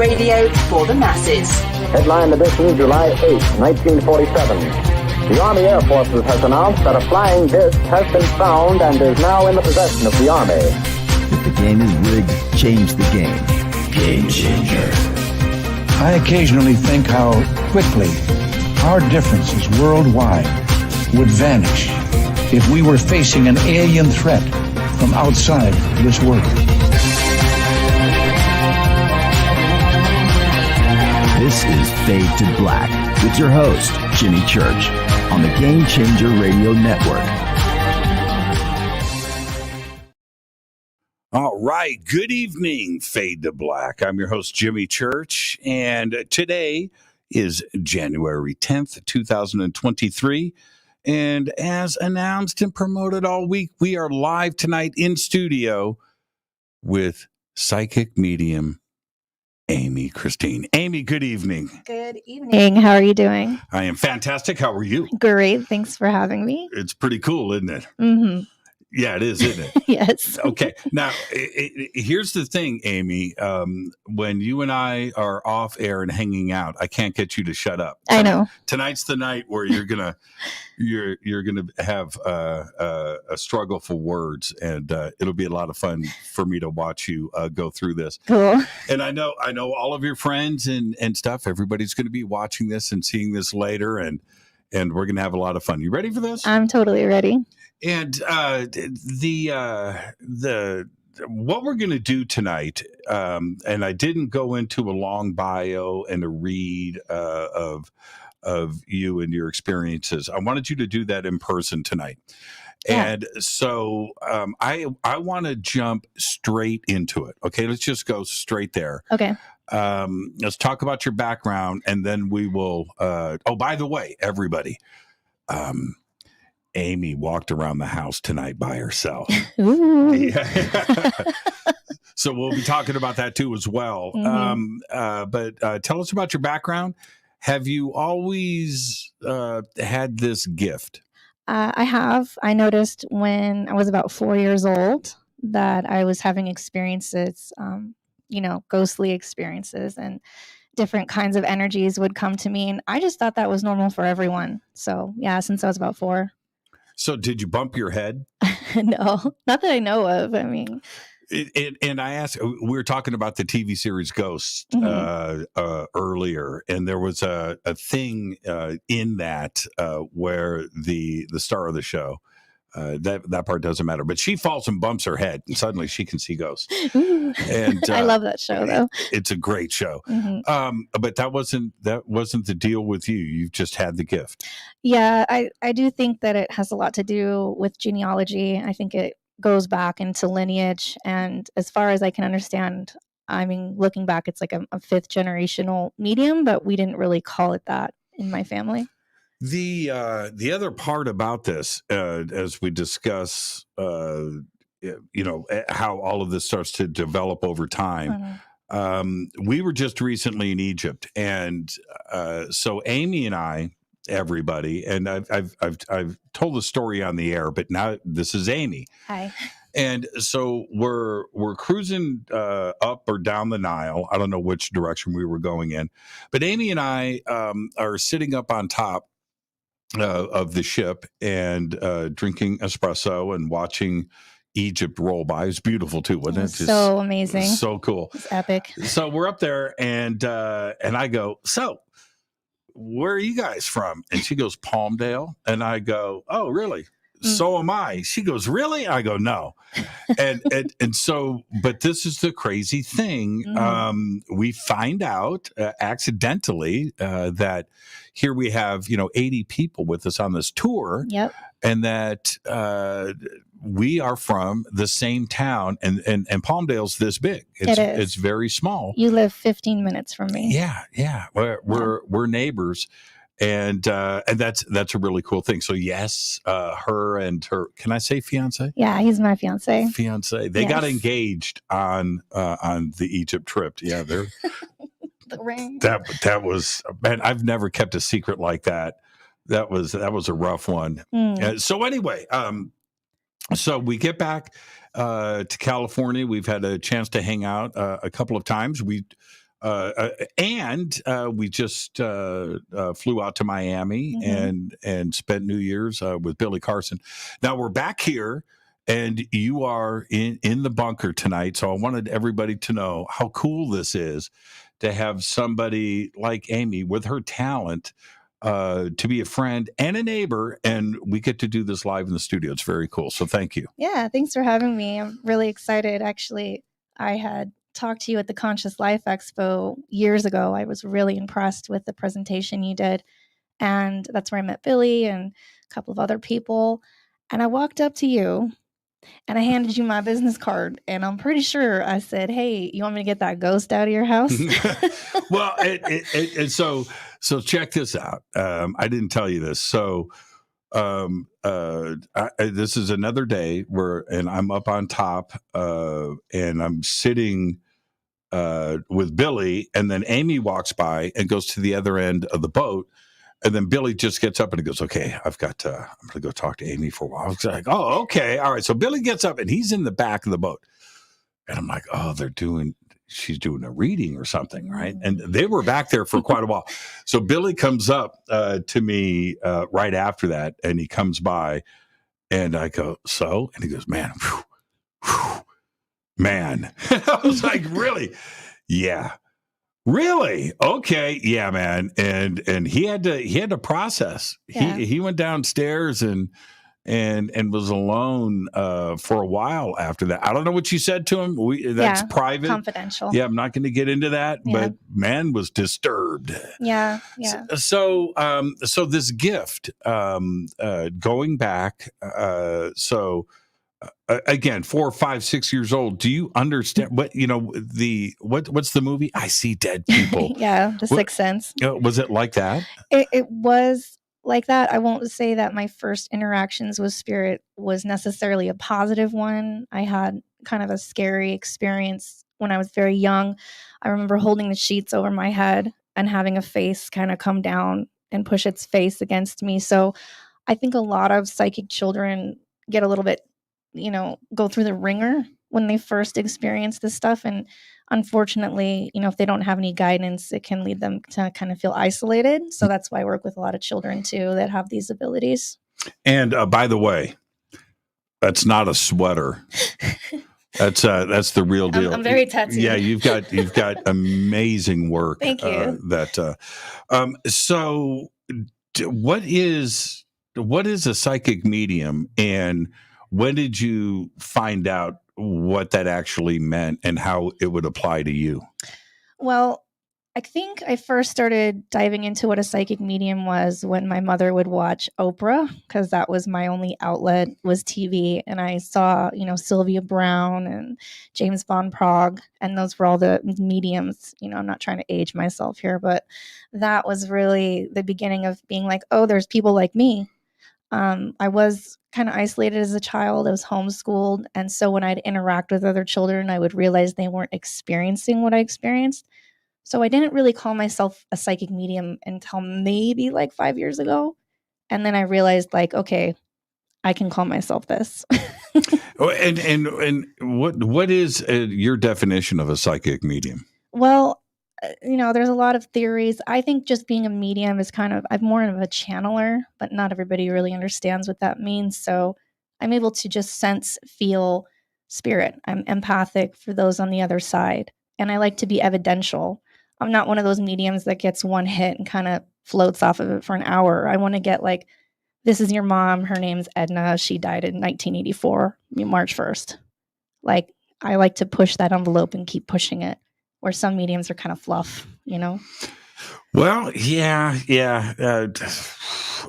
Radio for the masses. Headline edition, July 8, 1947. The Army Air Forces has announced that a flying disc has been found and is now in the possession of the Army. If the game is rigged, change the game. Game changer. I occasionally think how quickly our differences worldwide would vanish if we were facing an alien threat from outside this world. This is Fade to Black with your host, Jimmy Church, on the Game Changer Radio Network. All right. Good evening, Fade to Black. I'm your host, Jimmy Church, and today is January 10th, 2023. And as announced and promoted all week, we are live tonight in studio with psychic medium Amy Kristine. Amy, good evening. Good evening. How are you doing? I am fantastic. How are you? Great. Thanks for having me. It's pretty cool, isn't it? Mm-hmm. Yeah, it is, isn't it? Yes. Okay. Now, here's the thing, Amy. When you and I are off air and hanging out, I can't get you to shut up. I know. Tonight's the night where you're gonna have a struggle for words, and it'll be a lot of fun for me to watch you go through this. Cool. And I know all of your friends and stuff. Everybody's going to be watching this and seeing this later, and we're going to have a lot of fun. You ready for this? I'm totally ready. And the what we're going to do tonight, and I didn't go into a long bio and a read of you and your experiences. I wanted you to do that in person tonight. Yeah. And so I want to jump straight into it. Okay, let's just go straight there. Okay. Let's talk about your background, and then we will. Oh, by the way, everybody. Amy walked around the house tonight by herself. Ooh. Yeah. So we'll be talking about that too as well. Mm-hmm. But tell us about your background. Have you always had this gift? I have. I noticed when I was about 4 years old that I was having experiences, ghostly experiences, and different kinds of energies would come to me. And I just thought that was normal for everyone. So, yeah, since I was about 4. So did you bump your head? No, not that I know of. I mean, and I asked, we were talking about the TV series Ghost earlier, and there was a thing in that where the star of the show, that part doesn't matter, but she falls and bumps her head, and suddenly she can see ghosts. And I love that show, though. It's a great show. Mm-hmm. But that wasn't the deal with you. You've just had the gift. Yeah, I do think that it has a lot to do with genealogy. I think it goes back into lineage, and as far as I can understand, I mean, looking back, it's like a fifth generational medium, but we didn't really call it that in my family. The other part about this, as we discuss, how all of this starts to develop over time. Mm-hmm. We were just recently in Egypt, and so Amy and I, everybody, and I've told the story on the air, but now this is Amy. Hi. And so we're cruising up or down the Nile. I don't know which direction we were going in, but Amy and I are sitting up on top of the ship and drinking espresso and watching Egypt roll by. It's beautiful too, wasn't it? So amazing. So cool. It's epic. So we're up there, and I go, so where are you guys from? And she goes, Palmdale. And I go, oh, really? So am I. She goes, really? I go, no. And so, but this is the crazy thing. We find out accidentally that here we have, 80 people with us on this tour. Yep. And that we are from the same town, and Palmdale's this big. It's very small. You live 15 minutes from me. Yeah. We're neighbors. And that's a really cool thing. So yes, her and her, can I say fiance? Yeah, he's my fiance. They got engaged on the Egypt trip. Yeah, they're the ring. That was, man, I've never kept a secret like that. That was a rough one. So anyway, so we get back to California. We've had a chance to hang out a couple of times. We and we just flew out to Miami and spent New Year's with Billy Carson. Now we're back here, and you are in the bunker tonight. So I wanted everybody to know how cool this is to have somebody like Amy with her talent to be a friend and a neighbor, and we get to do this live in the studio. It's very cool. So thank you. Yeah, thanks for having me. I'm really excited. Actually, I had talked to you at the Conscious Life Expo years ago. I was really impressed with the presentation you did. And that's where I met Billy and a couple of other people. And I walked up to you and I handed you my business card. And I'm pretty sure I said, hey, you want me to get that ghost out of your house? Well, and so check this out. I didn't tell you this. So this is another day and I'm up on top and I'm sitting with Billy, and then Amy walks by and goes to the other end of the boat. And then Billy just gets up and he goes, okay, I'm going to go talk to Amy for a while. I was like, oh, okay. All right. So Billy gets up and he's in the back of the boat. And I'm like, oh, she's doing a reading or something, right? And they were back there for quite a while. So Billy comes up to me right after that, and he comes by, and I go, so? And he goes, man, man. I was like, really? Yeah. Really? Okay. Yeah, man. And he had to process. Yeah. He went downstairs and was alone for a while after that. I don't know what you said to him. That's private. Confidential. Yeah, I'm not going to get into that, but man was disturbed. Yeah. So this gift, going back, again, 4, 5, 6 years old. Do you understand what's the movie? I See Dead People. Yeah, The Sixth Sense. Was it like that? It was like that. I won't say that my first interactions with spirit was necessarily a positive one. I had kind of a scary experience when I was very young. I remember holding the sheets over my head and having a face kind of come down and push its face against me. So I think a lot of psychic children get a little bit, go through the ringer when they first experience this stuff. And unfortunately, if they don't have any guidance, it can lead them to kind of feel isolated. So that's why I work with a lot of children too that have these abilities. And by the way, that's not a sweater. That's the real deal. I'm very tattooed. Yeah, you've got amazing work. Thank you. So what is a psychic medium, and when did you find out what that actually meant and how it would apply to you? Well, I think I first started diving into what a psychic medium was when my mother would watch Oprah, because that was my only outlet, was TV. And I saw, Sylvia Brown and James Von Prague, and those were all the mediums. I'm not trying to age myself here, but that was really the beginning of being like, oh, there's people like me. I was kind of isolated as a child. I was homeschooled. And so when I'd interact with other children, I would realize they weren't experiencing what I experienced. So I didn't really call myself a psychic medium until maybe like 5 years ago. And then I realized okay, I can call myself this. And what is your definition of a psychic medium? Well, there's a lot of theories. I think just being a medium is I'm more of a channeler, but not everybody really understands what that means. So I'm able to just sense, feel spirit. I'm empathic for those on the other side. And I like to be evidential. I'm not one of those mediums that gets one hit and kind of floats off of it for an hour. I want to get this is your mom. Her name's Edna. She died in 1984, March 1st. I like to push that envelope and keep pushing it. Where some mediums are kind of fluff, Well, yeah.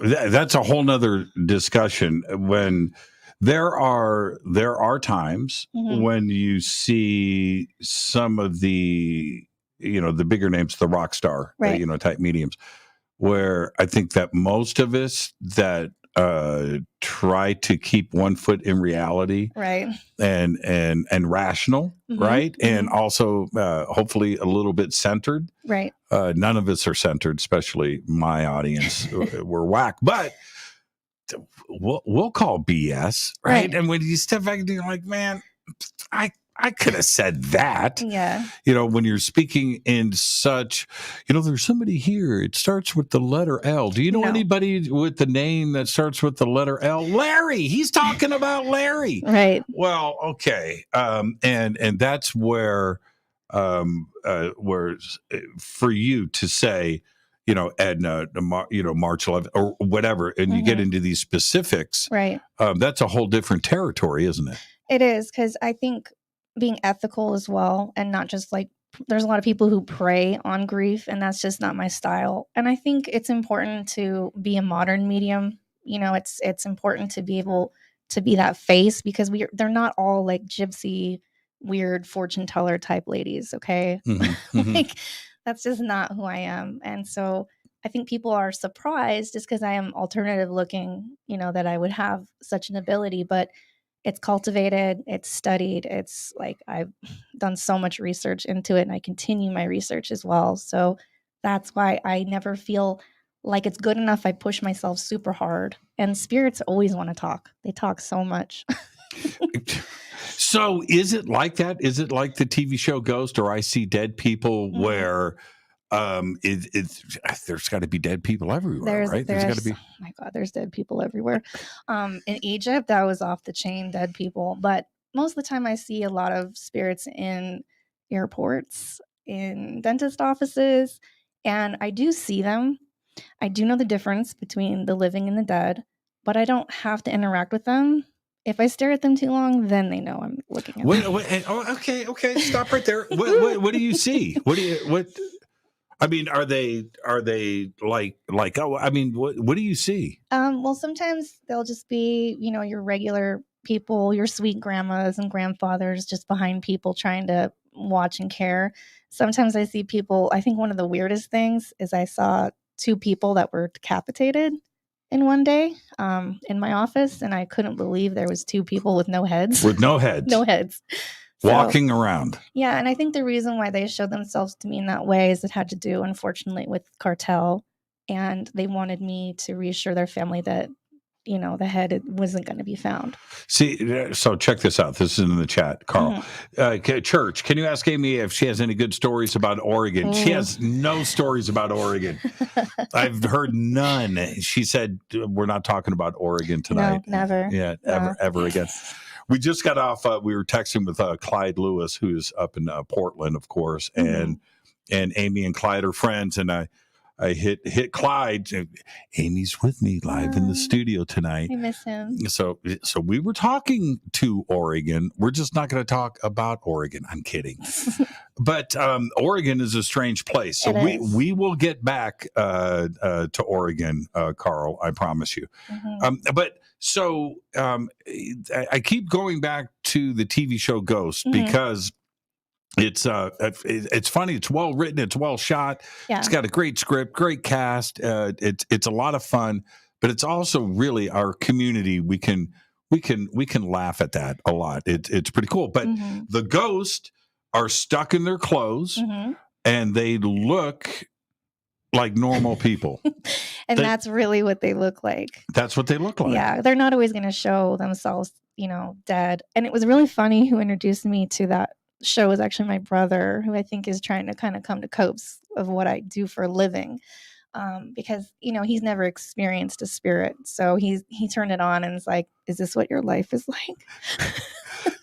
That's a whole nother discussion. When there are times when you see some of the, the bigger names, the rock star, right. Type mediums, where I think that most of us that try to keep one foot in reality, right, and rational, right, and also hopefully a little bit centered, right. None of us are centered, especially my audience. We're whack, but we'll call BS, right? And when you step back and you're like, man, I could have said that. Yeah. When you're speaking in such, there's somebody here. It starts with the letter L. Do you know No. anybody with the name that starts with the letter L? Larry. He's talking about Larry. Right. Well, okay. And that's where for you to say, Edna, March 11th or whatever, and you get into these specifics, right? That's a whole different territory, isn't it? It is, because I think being ethical as well, and not just like, there's a lot of people who prey on grief, and that's just not my style. And I think it's important to be a modern medium. It's important to be able to be that face, because they're not all like gypsy, weird fortune teller type ladies. Okay. Like, that's just not who I am. And so I think people are surprised just because I am alternative looking, that I would have such an ability, but it's cultivated, it's studied, it's like I've done so much research into it, and I continue my research as well. So that's why I never feel like it's good enough. I push myself super hard, and spirits always want to talk. They talk so much. So is it like that? Is it like the TV show Ghost or I See Dead People, where there's got to be dead people everywhere, right? There's got to be. Oh my God, there's dead people everywhere. In Egypt, that was off the chain, dead people. But most of the time, I see a lot of spirits in airports, in dentist offices, and I do see them. I do know the difference between the living and the dead, but I don't have to interact with them. If I stare at them too long, then they know I'm looking at them. Okay, stop right there. What do you see? What? I mean, are they like? Oh, I mean, what do you see? Well, sometimes they'll just be, your regular people, your sweet grandmas and grandfathers just behind people trying to watch and care. Sometimes I see people. I think one of the weirdest things is I saw 2 people that were decapitated in one day in my office, and I couldn't believe there was 2 people with no heads. With no heads. No heads. Walking around. Yeah, and I think the reason why they showed themselves to me in that way is it had to do, unfortunately, with cartel, and they wanted me to reassure their family that, the head wasn't going to be found. See, so check this out. This is in the chat, Carl. Church, can you ask Amy if she has any good stories about Oregon? She has no stories about Oregon. I've heard none. She said, we're not talking about Oregon tonight. No, never. Yeah, ever again. We just got off. We were texting with Clyde Lewis, who's up in Portland, of course, and Amy and Clyde are friends. And I hit Clyde. Amy's with me live in the studio tonight. I miss him. So we were talking to Oregon. We're just not going to talk about Oregon. I'm kidding. But Oregon is a strange place. So we will get back to Oregon, Carl. I promise you. But so I keep going back to the TV show Ghost because it's funny. It's well written. It's well shot. Yeah. It's got a great script, great cast. It's a lot of fun, but it's also really our community. We can laugh at that a lot. It's pretty cool. But the ghosts are stuck in their clothes and they look like normal people. And that's really what they look like. That's what they look like. Yeah. They're not always going to show themselves, dead. And it was really funny who introduced me to that show was actually my brother, who I think is trying to kind of come to copes of what I do for a living. Because, he's never experienced a spirit. So he turned it on and was like, is this what your life is like?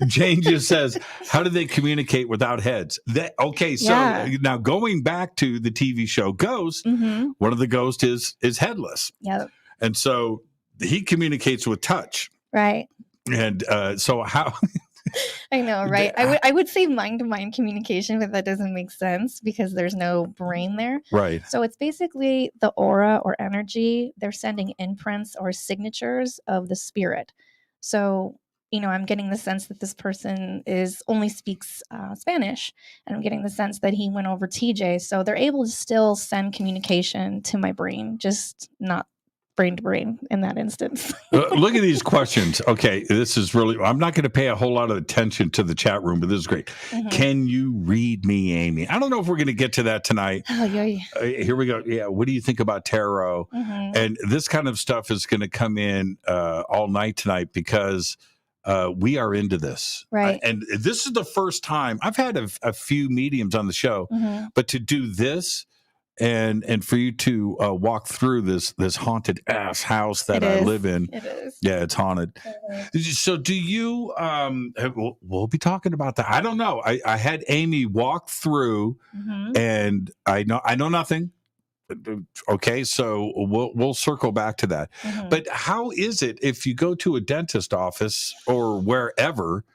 Jane just says, how do they communicate without heads? So now going back to the TV show Ghost, one of the ghosts is headless. Yep. And so he communicates with touch. Right. And so how... I know, right? I would say mind-to-mind communication, but that doesn't make sense because there's no brain there. Right. So it's basically the aura or energy. They're sending imprints or signatures of the spirit. So, I'm getting the sense that this person only speaks Spanish, and I'm getting the sense that he went over TJ. So they're able to still send communication to my brain, just not brain to brain in that instance. Look at these questions. Okay, this is really, I'm not going to pay a whole lot of attention to the chat room, but this is great. Can you read me, Amy? I don't know if we're going to get to that tonight. Oh, yeah. Here we go. Yeah, what do you think about tarot? And this kind of stuff is going to come in all night tonight because we are into this. Right. And this is the first time I've had a few mediums on the show, but to do this and for you to walk through this haunted ass house that I live in. It is. Yeah, it's haunted. So do you, we'll be talking about that. I don't know. I had Amy walk through and I know nothing. Okay, so we'll circle back to that. But how is it if you go to a dentist office or wherever?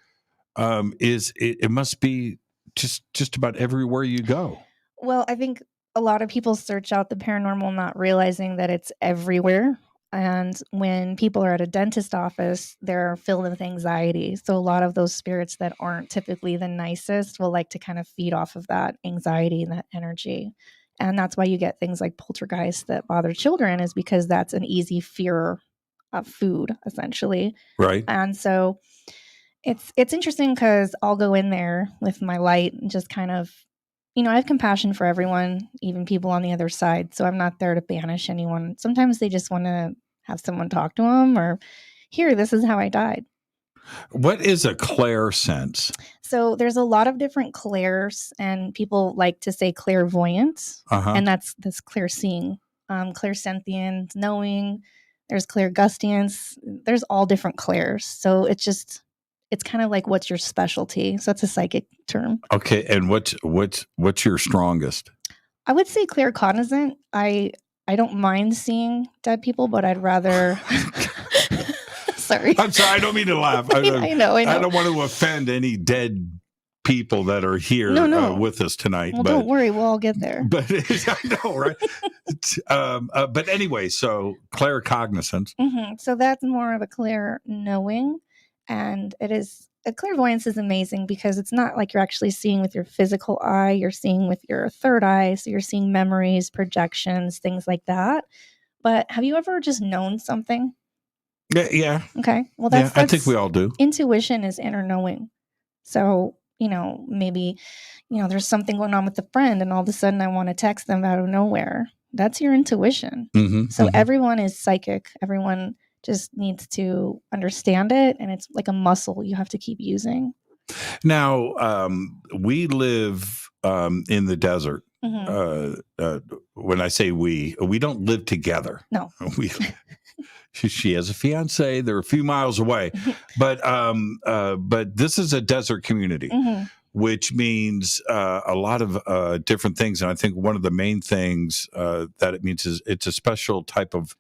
It must be just about everywhere you go. Well, I think a lot of people search out the paranormal, not realizing that it's everywhere. And when people are at a dentist office, they're filled with anxiety. So a lot of those spirits that aren't typically the nicest will like to kind of feed off of that anxiety and that energy. And that's why you get things like poltergeists that bother children, is because that's an easy fear of food, essentially. Right. And so it's interesting because I'll go in there with my light and just kind of, I have compassion for everyone, even people on the other side. So I'm not there to banish anyone. Sometimes they just want to have someone talk to them, or here, this is how I died. What is a clairsense? So there's a lot of different clairs, and people like to say clairvoyant, and that's clear seeing, clairsentient, knowing. There's clairgustiance. There's all different clairs. So it's kind of like, what's your specialty? So it's a psychic term. Okay, and what's your strongest? I would say claircognizant. I don't mind seeing dead people, but I'd rather. Sorry. I'm sorry. I don't mean to laugh. I know. I don't want to offend any dead people that are here with us tonight. Well, don't worry. We'll all get there. But I know, right? But anyway, so claircognizance. So that's more of a clear knowing. And clairvoyance is amazing because it's not like you're actually seeing with your physical eye. You're seeing with your third eye. So you're seeing memories, projections, things like that. But have you ever just known something? Yeah. Okay. Well, that's I think we all do. Intuition is inner knowing. So, maybe, there's something going on with a friend and all of a sudden I want to text them out of nowhere. That's your intuition. So everyone is psychic. Everyone just needs to understand it. And it's like a muscle you have to keep using. Now, we live in the desert. When I say we don't live together. No. She has a fiance. They're a few miles away, but this is a desert community, which means a lot of different things. And I think one of the main things that it means is it's a special type of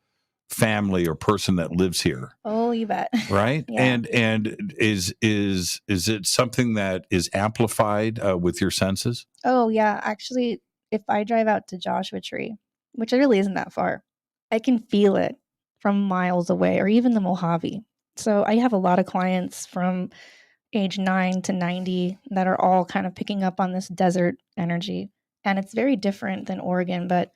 family or person that lives here. Oh, you bet. Right. Yeah. And is it something that is amplified with your senses? Oh yeah. Actually, if I drive out to Joshua Tree, which really isn't that far, I can feel it from miles away, or even the Mojave. So I have a lot of clients from age 9 to 90 that are all kind of picking up on this desert energy. And it's very different than Oregon, but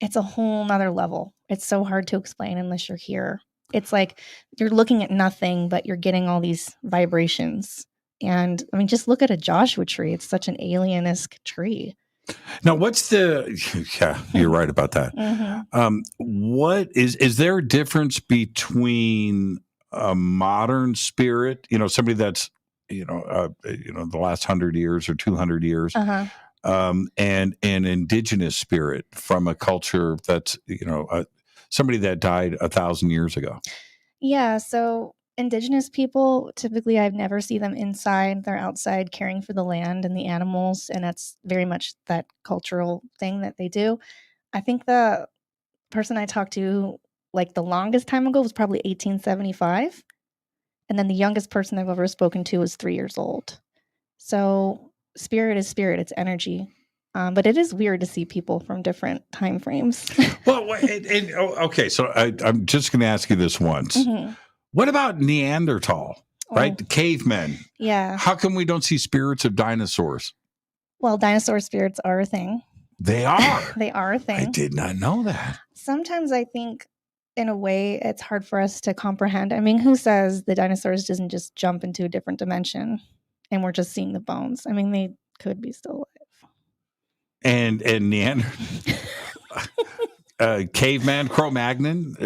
it's a whole nother level. It's so hard to explain unless you're here. It's like you're looking at nothing, but you're getting all these vibrations. And I mean, just look at a Joshua tree. It's such an alien-esque tree. Now, you're right about that. What is there a difference between a modern spirit, somebody that's, the last 100 years or 200 years, and an indigenous spirit from a culture that's, somebody that died 1,000 years ago? Yeah. So indigenous people, typically I've never see them inside. They're outside caring for the land and the animals. And that's very much that cultural thing that they do. I think the person I talked to, like the longest time ago, was probably 1875. And then the youngest person I've ever spoken to was 3 years old. So spirit is spirit. It's energy. But it is weird to see people from different time frames. Well, okay. So I'm just going to ask you this once. What about Neanderthal, right? The cavemen. Yeah. How come we don't see spirits of dinosaurs? Well, dinosaur spirits are a thing. They are. They are a thing. I did not know that. Sometimes I think, in a way, it's hard for us to comprehend. I mean, who says the dinosaurs doesn't just jump into a different dimension and we're just seeing the bones? I mean, they could be still alive. And Neanderthal. Caveman, Cro-Magnon.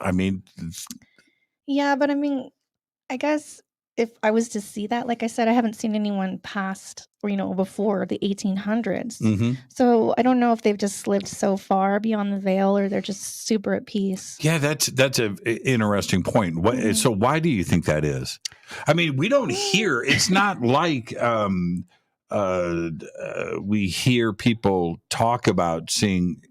I mean... Yeah, but I mean, I guess if I was to see that, like I said, I haven't seen anyone past or, before the 1800s. Mm-hmm. So I don't know if they've just lived so far beyond the veil or they're just super at peace. Yeah, that's an interesting point. So why do you think that is? I mean, we don't hear. It's not like we hear people talk about seeing,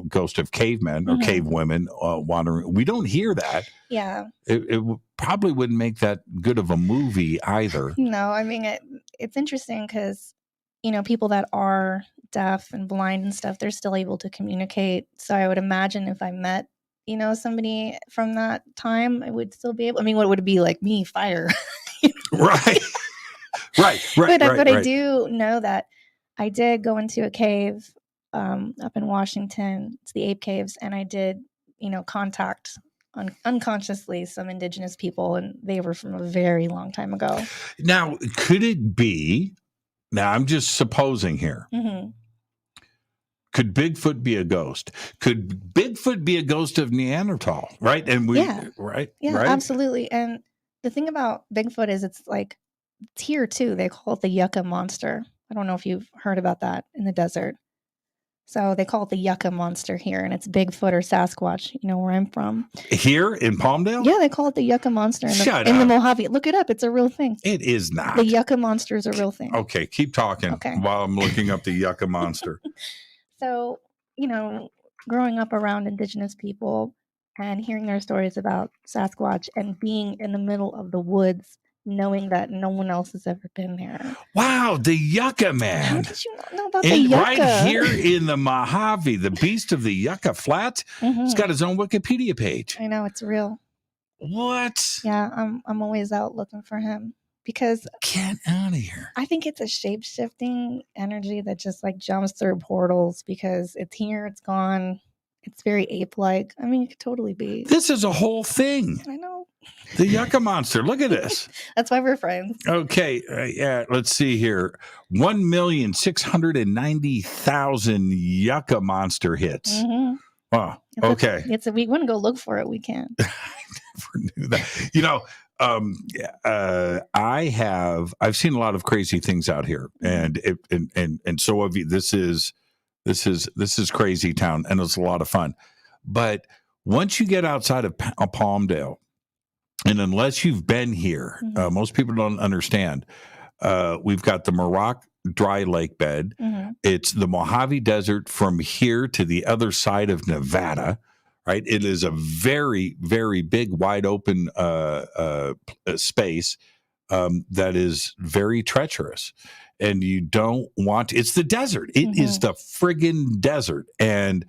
ghost of cavemen or cave women wandering. We don't hear that. Yeah. It probably wouldn't make that good of a movie either. No, I mean, it's interesting because, people that are deaf and blind and stuff, they're still able to communicate. So I would imagine if I met, somebody from that time, I would still be able. I mean, what would it be like me? Fire. Right. But I do know that I did go into a cave up in Washington. It's the Ape Caves, and I did, contact unconsciously some indigenous people, and they were from a very long time ago. Now, could it be? Now, I'm just supposing here. Mm-hmm. Could Bigfoot be a ghost? Could Bigfoot be a ghost of Neanderthal? Right? And right? Yeah, right? Absolutely. And the thing about Bigfoot is it's here too. They call it the Yucca monster. I don't know if you've heard about that in the desert. So they call it the Yucca monster here, and it's Bigfoot or Sasquatch, where I'm from. Here in Palmdale? Yeah, they call it the Yucca monster in the Mojave. Look it up. It's a real thing. It is not. The Yucca monster is a real thing. Okay, keep talking while I'm looking up the Yucca monster. So, growing up around indigenous people and hearing their stories about Sasquatch and being in the middle of the woods, knowing that no one else has ever been there. Wow, the Yucca man. How did you not know about the Yucca? Right here in the Mojave, the beast of the Yucca Flats. He's got his own Wikipedia page. I know, it's real. What? Yeah, I'm always out looking for him because get out of here. I think it's a shape-shifting energy that just jumps through portals because it's here, it's gone. It's very ape-like. I mean, it could totally be. This is a whole thing. I know. The Yucca monster. Look at this. That's why we're friends. Okay. Yeah. Let's see here. 1,690,000 Yucca monster hits. Mm-hmm. Wow. Okay. We want to go look for it. We can. I never knew that. I've seen a lot of crazy things out here, and so have you. This is crazy town, and it's a lot of fun. But once you get outside of Palmdale, and unless you've been here, most people don't understand. We've got the Muroc dry lake bed. Mm-hmm. It's the Mojave Desert from here to the other side of Nevada. Right, it is a very, very big, wide open space that is very treacherous, and you don't want. It's the desert. It is the friggin' desert, and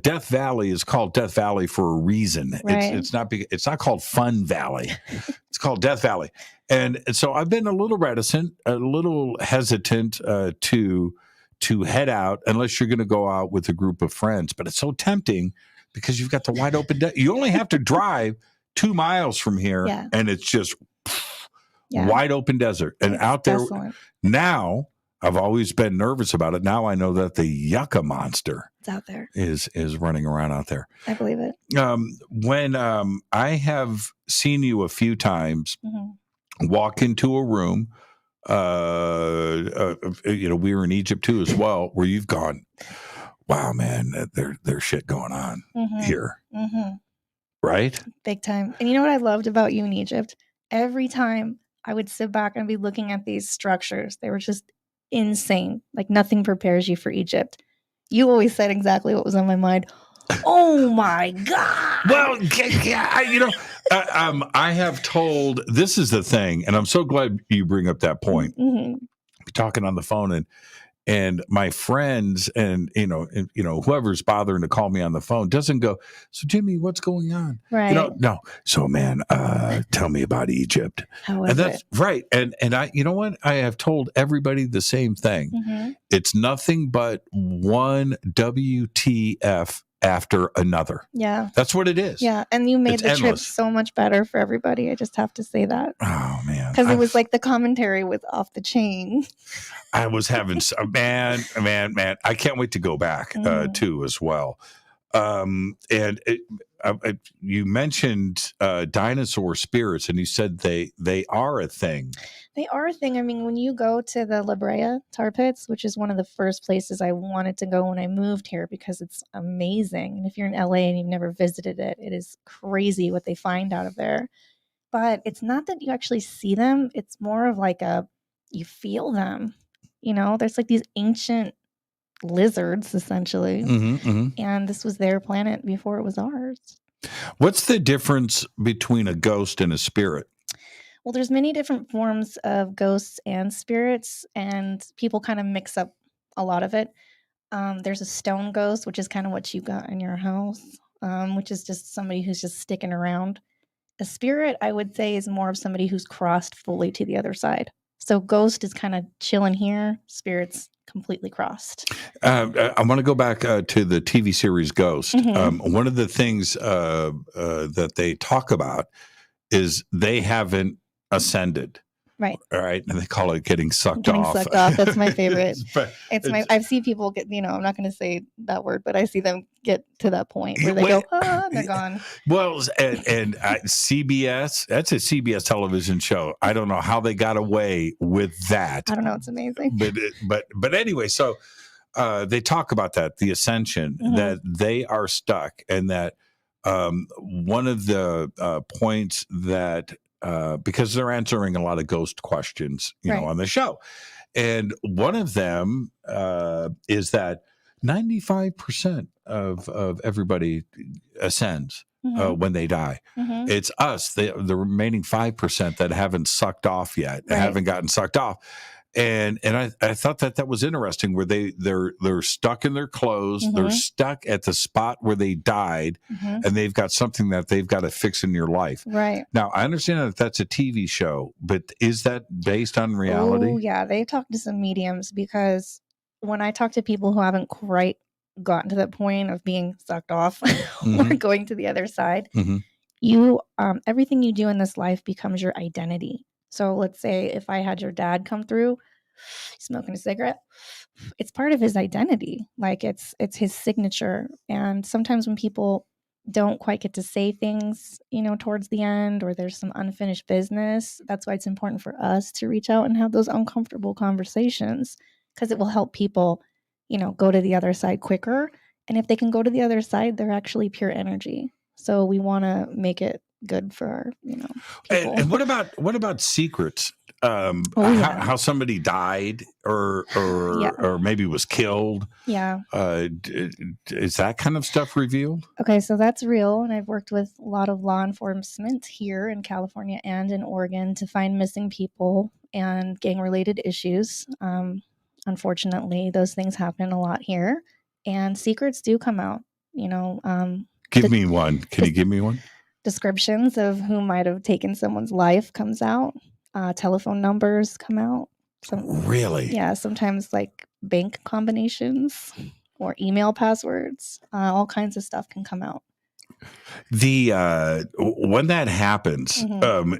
Death Valley is called Death Valley for a reason. Right. It's not called Fun Valley. It's called Death Valley, and so I've been a little reticent, a little hesitant to head out unless you're going to go out with a group of friends. But it's so tempting because you've got the wide open. You only have to drive 2 miles from here, and it's just wide open desert. And it's out there now. I've always been nervous about it. Now I know that the Yucca monster is out there, is running around out there. I believe it. When I have seen you a few times walk into a room, we were in Egypt too as well, where you've gone, wow, man, there's shit going on here. Mm-hmm. Right? Big time. And you know what I loved about you in Egypt? Every time I would sit back and be looking at these structures, they were just insane. Like nothing prepares you for Egypt. You always said exactly what was on my mind. Oh my God. Well, I have told, this is the thing, and I'm so glad you bring up that point. Talking on the phone and my friends and whoever's bothering to call me on the phone doesn't go, so Jimmy, what's going on? Right. No. So man, tell me about Egypt. How was it? Right. And I, you know what? I have told everybody the same thing. It's nothing but one WTF after another. Yeah. That's what it is. Yeah. And you made it's the endless. trip so much better for everybody. I just have to say that. Oh man. Because it was like the commentary was off the chain. I was having man. I can't wait to go back too as well. You mentioned dinosaur spirits, and you said they are a thing. They are a thing. I mean, when you go to the La Brea tar pits, which is one of the first places I wanted to go when I moved here because it's amazing. And if you're in LA and you've never visited it, it is crazy what they find out of there. But it's not that you actually see them. It's more of like you feel them. There's like these ancient lizards, essentially. And this was their planet before it was ours. What's the difference between a ghost and a spirit? Well, there's many different forms of ghosts and spirits, and people kind of mix up a lot of it. There's a stone ghost, which is kind of what you got in your house, which is just somebody who's just sticking around. A spirit, I would say, is more of somebody who's crossed fully to the other side. So ghost is kind of chilling here. Spirits completely crossed. I want to go back to the TV series Ghost. One of the things that they talk about is they haven't ascended. Right. All right. And they call it getting sucked off. That's my favorite. I've seen people get, I'm not going to say that word, but I see them get to that point where they go, and they're gone. Well, and CBS, that's a CBS television show. I don't know how they got away with that. I don't know. It's amazing. But anyway, so they talk about that, the ascension, that they are stuck, and that one of the points that, because they're answering a lot of ghost questions, on the show. And one of them is that 95% of everybody ascends when they die. It's us, the remaining 5% that haven't sucked off yet, haven't gotten sucked off. And I thought that was interesting, where they're stuck in their clothes, they're stuck at the spot where they died, and they've got something that they've got to fix in your life. Right. Now, I understand that that's a TV show, but is that based on reality? Oh, yeah. They talked to some mediums, because when I talk to people who haven't quite gotten to that point of being sucked off or going to the other side, everything you do in this life becomes your identity. So let's say if I had your dad come through smoking a cigarette, it's part of his identity. Like it's his signature. And sometimes when people don't quite get to say things, towards the end, or there's some unfinished business, that's why it's important for us to reach out and have those uncomfortable conversations, because it will help people, go to the other side quicker. And if they can go to the other side, they're actually pure energy. So we want to make it good for our, people. And what about secrets? How somebody died or maybe was killed? Yeah. Is that kind of stuff revealed? Okay, so that's real, and I've worked with a lot of law enforcement here in California and in Oregon to find missing people and gang-related issues. Unfortunately, those things happen a lot here, and secrets do come out. Give me one. Can you give me one? Descriptions of who might have taken someone's life comes out. Telephone numbers come out. Really? Yeah, sometimes like bank combinations or email passwords. All kinds of stuff can come out. The when that happens,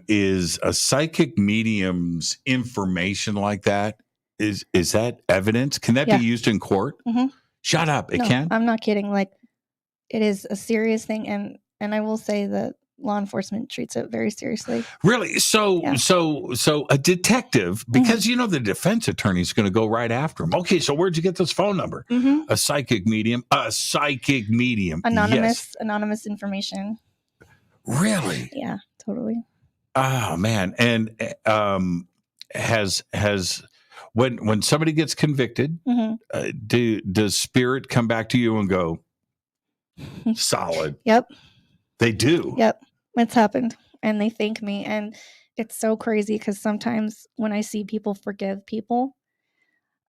is a psychic medium's information like that? Is that evidence? Can that be used in court? Shut up! It can. I'm not kidding. Like, it is a serious thing, and I will say that law enforcement treats it very seriously. Really? So a detective, because the defense attorney is going to go right after him. Okay, so where'd you get this phone number? A psychic medium. Anonymous information. Really? Yeah, totally. Oh man. And has when somebody gets convicted, does spirit come back to you and go, solid? Yep. They do. Yep. It's happened. And they thank me. And it's so crazy, because sometimes when I see people forgive people,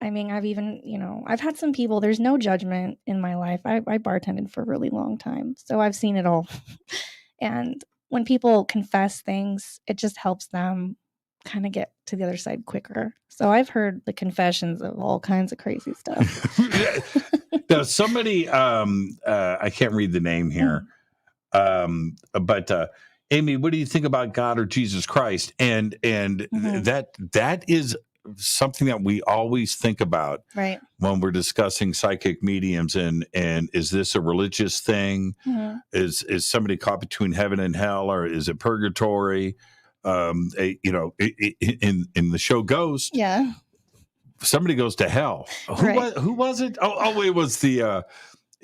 I mean, I've even, I've had some people, there's no judgment in my life. I bartended for a really long time, so I've seen it all. And when people confess things, it just helps them kind of get to the other side quicker. So I've heard the confessions of all kinds of crazy stuff. Now, somebody, I can't read the name here, but Amy, what do you think about God or Jesus Christ? And that is something that we always think about Right. when we're discussing psychic mediums, and is this a religious thing? Mm-hmm. Is somebody caught between heaven and hell, or is it purgatory? In the show Ghost, Yeah. somebody goes to hell. Right. Who was it?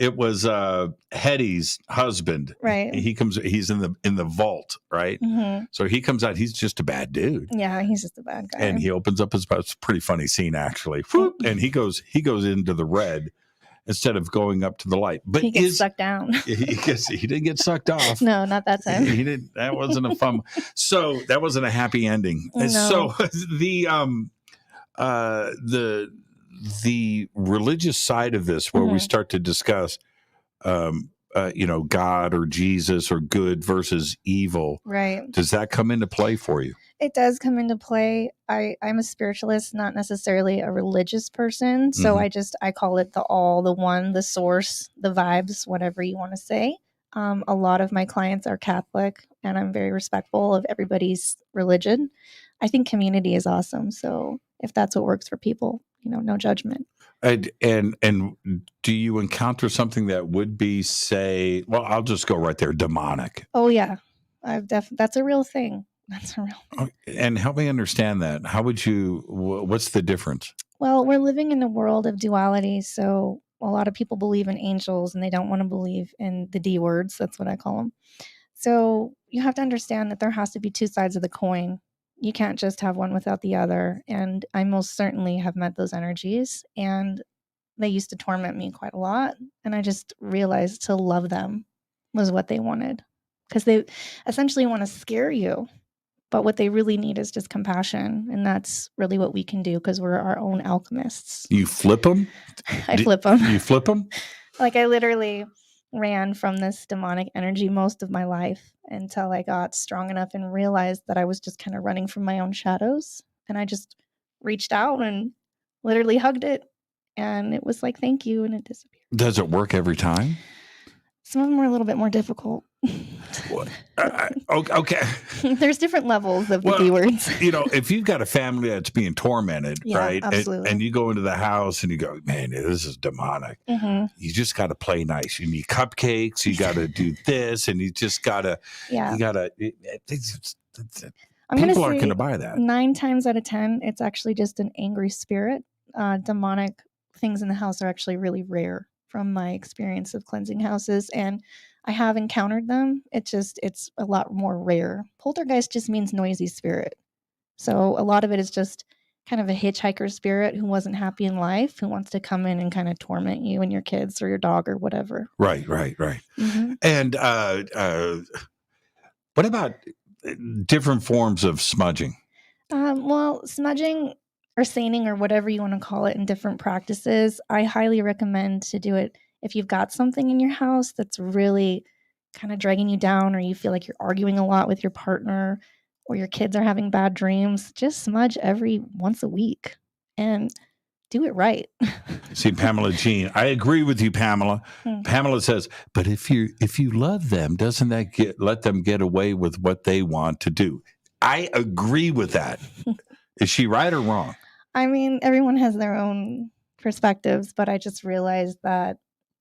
It was Hetty's husband. Right. He's in the vault, right? Mm-hmm. So he comes out, he's just a bad dude. Yeah, he's just a bad guy. And he opens up his mouth. It's a pretty funny scene, actually. Whoop, and he goes into the red instead of going up to the light. But he gets sucked down. he didn't get sucked off. No, not that time. He didn't. That wasn't a fun. So that wasn't a happy ending. No. So the religious side of this, where we start to discuss, God or Jesus or good versus evil. Right. Does that come into play for you? It does come into play. I'm a spiritualist, not necessarily a religious person. So I call it the all, the one, the source, the vibes, whatever you want to say. A lot of my clients are Catholic, and I'm very respectful of everybody's religion. I think community is awesome. So if that's what works for people, no judgment. And do you encounter something that would be, say, well, I'll just go right there, demonic? Oh yeah, that's a real thing. That's a real thing. And help me understand that. How would you? What's the difference? Well, we're living in a world of duality, so a lot of people believe in angels, and they don't want to believe in the D words. That's what I call them. So you have to understand that there has to be two sides of the coin. You can't just have one without the other. And I most certainly have met those energies, and they used to torment me quite a lot. And I just realized to love them was what they wanted, because they essentially want to scare you. But what they really need is just compassion. And that's really what we can do, because we're our own alchemists. You flip them? I flip them. You flip them? Like, I literally ran from this demonic energy most of my life until I got strong enough and realized that I was just kind of running from my own shadows. And I just reached out and literally hugged it. And it was like, thank you. And it disappeared. Does it work every time? Some of them are a little bit more difficult. Okay. There's different levels of the D words. If you've got a family that's being tormented, right? Absolutely. And you go into the house and you go, man, this is demonic. Mm-hmm. You just got to play nice. You need cupcakes. You got to do this, and you just got to. Yeah. You got to. I'm People aren't going to buy that. 9 times out of 10, it's actually just an angry spirit. Demonic things in the house are actually really rare from my experience of cleansing houses, and I have encountered them. It's a lot more rare. Poltergeist just means noisy spirit. So a lot of it is just kind of a hitchhiker spirit who wasn't happy in life, who wants to come in and kind of torment you and your kids or your dog or whatever. Right. Mm-hmm. And what about different forms of smudging? Well, smudging or seining or whatever you want to call it in different practices, I highly recommend to do it if you've got something in your house that's really kind of dragging you down, or you feel like you're arguing a lot with your partner, or your kids are having bad dreams. Just smudge once a week and do it right. See, Pamela Jean, I agree with you, Pamela. Pamela says, but if you love them, doesn't that let them get away with what they want to do? I agree with that. Is she right or wrong? I mean, everyone has their own perspectives, but I just realized that,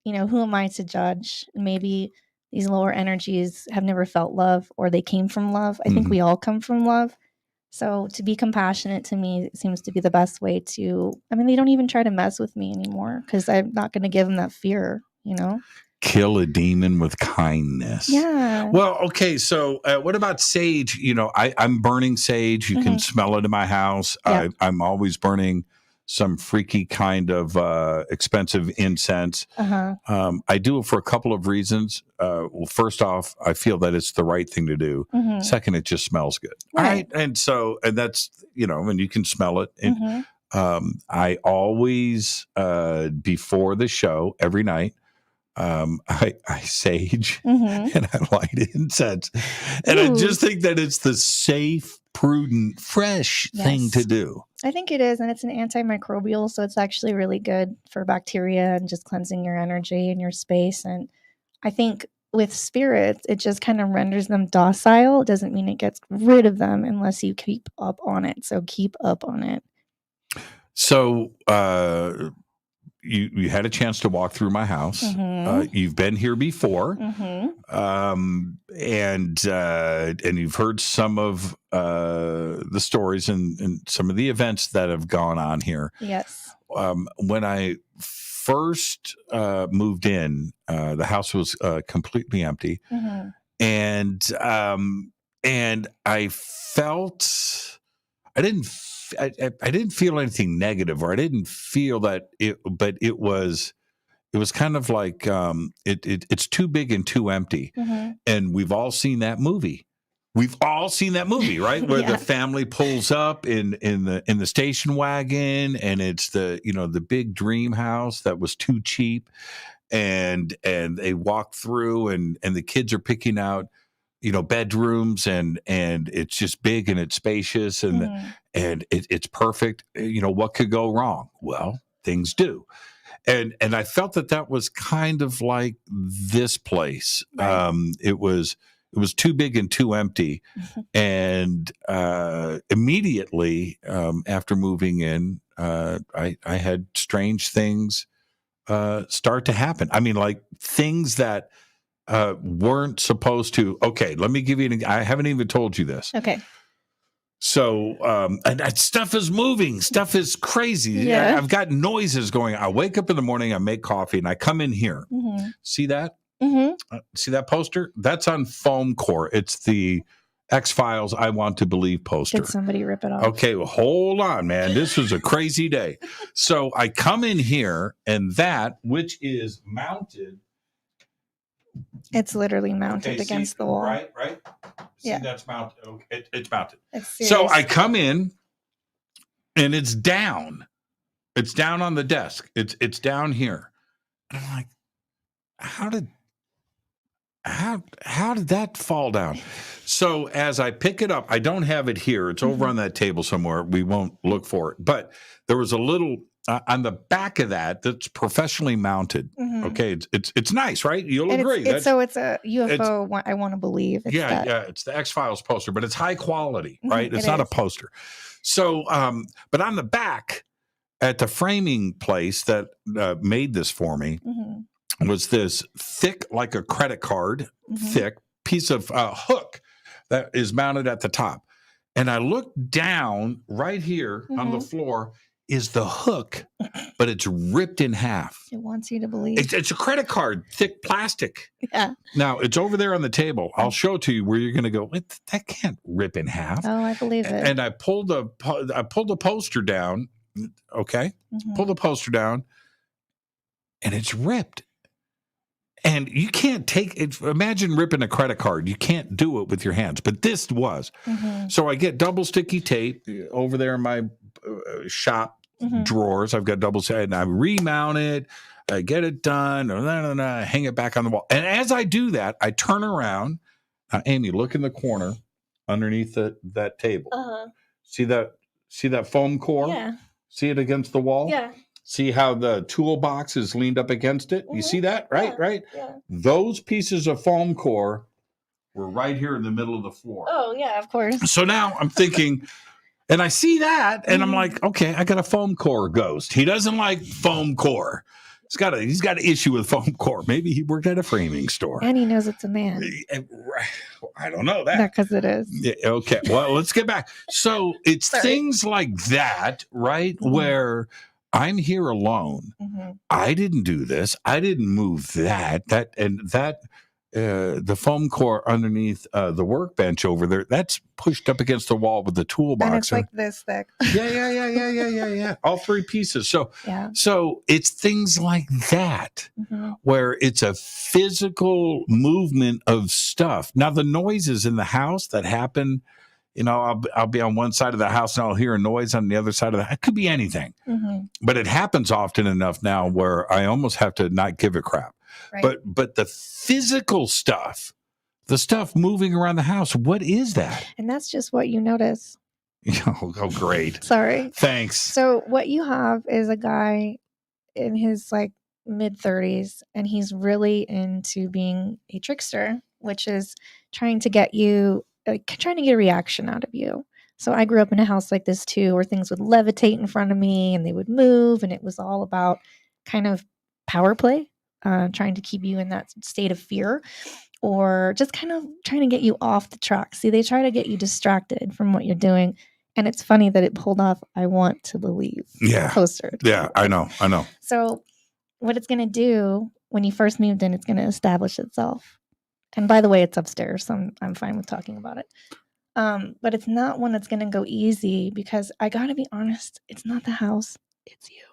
who am I to judge? Maybe these lower energies have never felt love, or they came from love. I think we all come from love. So to be compassionate, to me, seems to be the best way to, they don't even try to mess with me anymore, because I'm not going to give them that fear, Kill a demon with kindness. Yeah. Well, okay. So what about sage? I'm burning sage. You can smell it in my house. Yeah. I'm always burning some freaky kind of expensive incense. I do it for a couple of reasons. Well, first off, I feel that it's the right thing to do. Second, it just smells good. Right. And that's, and you can smell it. And, I always, before the show, every night, I sage and I light incense. And I just think that it's the safe, prudent, fresh thing to do. I think it is. And it's an antimicrobial. So it's actually really good for bacteria and just cleansing your energy and your space. And I think with spirits, it just kind of renders them docile. It doesn't mean it gets rid of them unless you keep up on it. So keep up on it. So you had a chance to walk through my house. You've been here before, and you've heard some of the stories and some of the events that have gone on here. Yes. When I first moved in, the house was completely empty, and I felt I didn't feel anything negative, or I didn't feel that but it was kind of like it's too big and too empty. And we've all seen that movie. Right? Where the family pulls up in the station wagon, and it's the big dream house that was too cheap, and they walk through, and the kids are picking out bedrooms, and it's just big and it's spacious, and it's perfect. What could go wrong? Well, things do. And I felt that was kind of like this place. Right. It was too big and too empty. And immediately after moving in, I had strange things start to happen. I mean, like things that weren't supposed to. Okay, let me give you I haven't even told you this. Okay. So, and stuff is moving. Stuff is crazy. Yeah. I've got noises going. I wake up in the morning, I make coffee, and I come in here. See that? See that poster? That's on foam core. It's the X-Files I Want to Believe poster. Did somebody rip it off? Okay, well, hold on, man. This was a crazy day. So I come in here, and that, which is mounted. It's literally mounted against the wall. Right. See, yeah. That's mounted. Okay, it's mounted. It's serious. So I come in, and it's down. It's down on the desk. It's down here. And I'm like, how did that fall down? So as I pick it up, I don't have it here. It's over on that table somewhere. We won't look for it. But there was a little on the back of that's professionally mounted. Okay, it's nice, right? You'll agree. It's a UFO. I want to believe. It's the X-Files poster, but it's high quality, right? It's not a poster. So, but on the back at the framing place that made this for me was this thick, like a credit card, thick piece of hook that is mounted at the top. And I look down right here on the floor is the hook, but it's ripped in half. It wants you to believe. It's a credit card, thick plastic. Yeah. Now, it's over there on the table. I'll show it to you where you're going to go, that can't rip in half. Oh, I believe it. And I pulled the poster down, okay? Pull the poster down, and it's ripped. And you can't imagine ripping a credit card. You can't do it with your hands, but this was. So I get double sticky tape over there in my shop drawers. I've got double sticky, and I remount it. I get it done, I hang it back on the wall. And as I do that, I turn around. Amy, look in the corner underneath that table. See that foam core? Yeah. See it against the wall? Yeah. See how the toolbox is leaned up against it? You see that? Right? Yeah. Right? Yeah. Those pieces of foam core were right here in the middle of the floor. Oh, yeah, of course. So now I'm thinking, and I see that, and I'm like, okay, I got a foam core ghost. He doesn't like foam core. He's got an issue with foam core. Maybe he worked at a framing store. And he knows it's a man. I don't know that. Not because it is. Yeah, okay. Well, let's get back. So it's things like that, right? Where I'm here alone. I didn't do this. I didn't move that. The foam core underneath the workbench over there, that's pushed up against the wall with the toolbox. And it's like this thick. Yeah. All three pieces. So, yeah. So it's things like that where it's a physical movement of stuff. Now, the noises in the house that happen, I'll be on one side of the house and I'll hear a noise on the other side of it could be anything. But it happens often enough now where I almost have to not give a crap. Right. But the physical stuff, the stuff moving around the house, what is that? And that's just what you notice. Oh, great. Sorry. Thanks. So what you have is a guy in his mid 30s, and he's really into being a trickster, which is trying to get a reaction out of you. So I grew up in a house like this too, where things would levitate in front of me and they would move. And it was all about kind of power play, trying to keep you in that state of fear or just kind of trying to get you off the track. See, they try to get you distracted from what you're doing. And it's funny that it pulled off "I Want to Believe" poster. Yeah, I know. So what it's going to do when you first moved in, it's going to establish itself. And by the way, it's upstairs, so I'm fine with talking about it. But it's not one that's going to go easy because I got to be honest, it's not the house, it's you.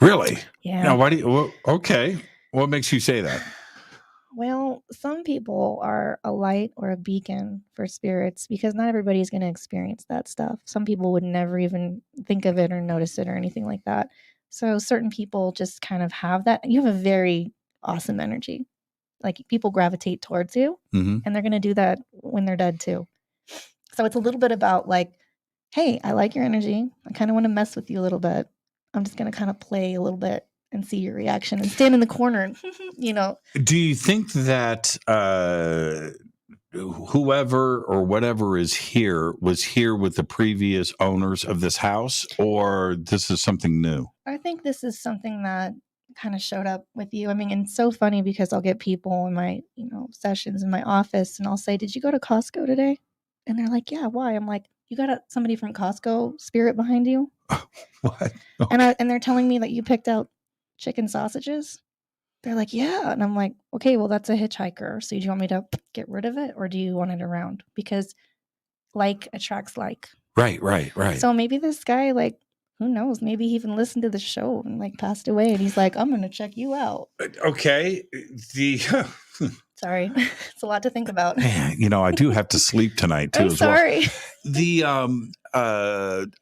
Really? Yeah. Now, why do you? Okay. What makes you say that? Well, some people are a light or a beacon for spirits because not everybody is going to experience that stuff. Some people would never even think of it or notice it or anything like that. So certain people just kind of have that. You have a very awesome energy. Like people gravitate towards you, and they're going to do that when they're dead too. So it's a little bit about like, hey, I like your energy. I kind of want to mess with you a little bit. I'm just going to kind of play a little bit and see your reaction and stand in the corner and, Do you think that whoever or whatever is here was here with the previous owners of this house, or this is something new? I think this is something that kind of showed up with you. I mean, and it's so funny because I'll get people in my, sessions in my office and I'll say, did you go to Costco today? And they're like, yeah, why? I'm like, you got somebody from Costco spirit behind you? What? Okay. And they're telling me that you picked out chicken sausages. They're like, yeah. And I'm like, okay, well, that's a hitchhiker. So do you want me to get rid of it or do you want it around? Because like attracts like. Right. So maybe this guy, like, who knows? Maybe he even listened to the show and like passed away. And he's like, I'm going to check you out. Okay. Sorry. It's a lot to think about. Man, I do have to sleep tonight too. I'm sorry. Well. The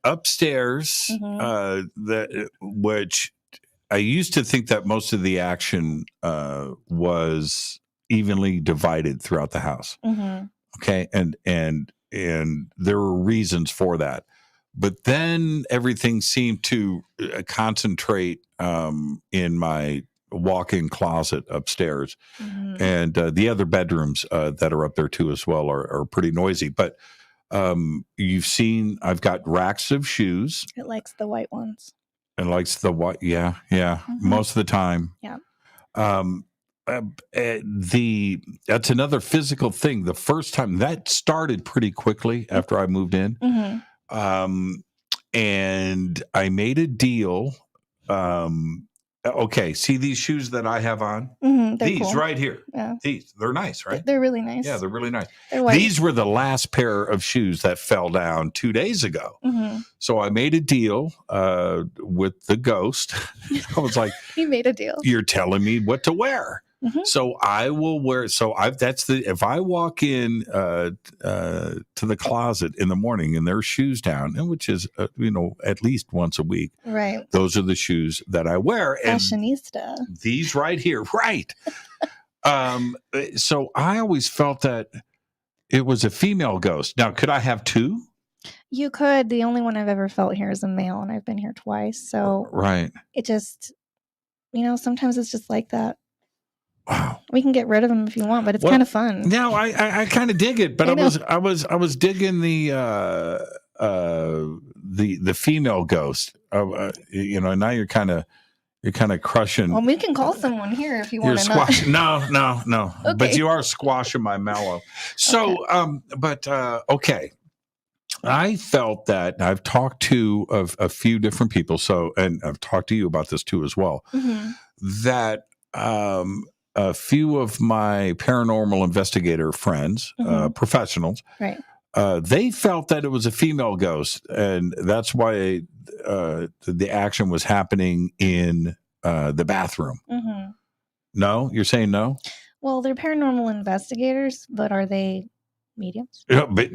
upstairs, which I used to think that most of the action was evenly divided throughout the house. Okay, and there were reasons for that, but then everything seemed to concentrate in my walk-in closet upstairs, and the other bedrooms that are up there too as well are pretty noisy. But you've seen I've got racks of shoes. It likes the white ones. It likes the white, yeah. Most of the time. Yeah. That's another physical thing. The first time that started pretty quickly after I moved in. And I made a deal. Okay, see these shoes that I have on? These cool. right here. Yeah. They're nice, right? They're really nice. Yeah, they're really nice. They're white. These were the last pair of shoes that fell down 2 days ago. So I made a deal with the ghost. I was like, you made a deal. You're telling me what to wear. So I will wear. So if I walk in to the closet in the morning and there's shoes down, and which is at least once a week, right? Those are the shoes that I wear. Fashionista. And these right here, right? So I always felt that it was a female ghost. Now, could I have two? You could. The only one I've ever felt here is a male, and I've been here twice. So right. It just, sometimes it's just like that. Wow. We can get rid of them if you want, but it's kind of fun. No, I kind of dig it, but I was digging the female ghost. Now you're kind of crushing. Well, we can call someone here if you want to. No. Okay. But you are squashing my mellow. So, okay. Okay. I felt that I've talked to a few different people. So, and I've talked to you about this too as well. That a few of my paranormal investigator friends, professionals, right? They felt that it was a female ghost, and that's why the action was happening in the bathroom. No, you're saying no? Well, they're paranormal investigators, but are they mediums? But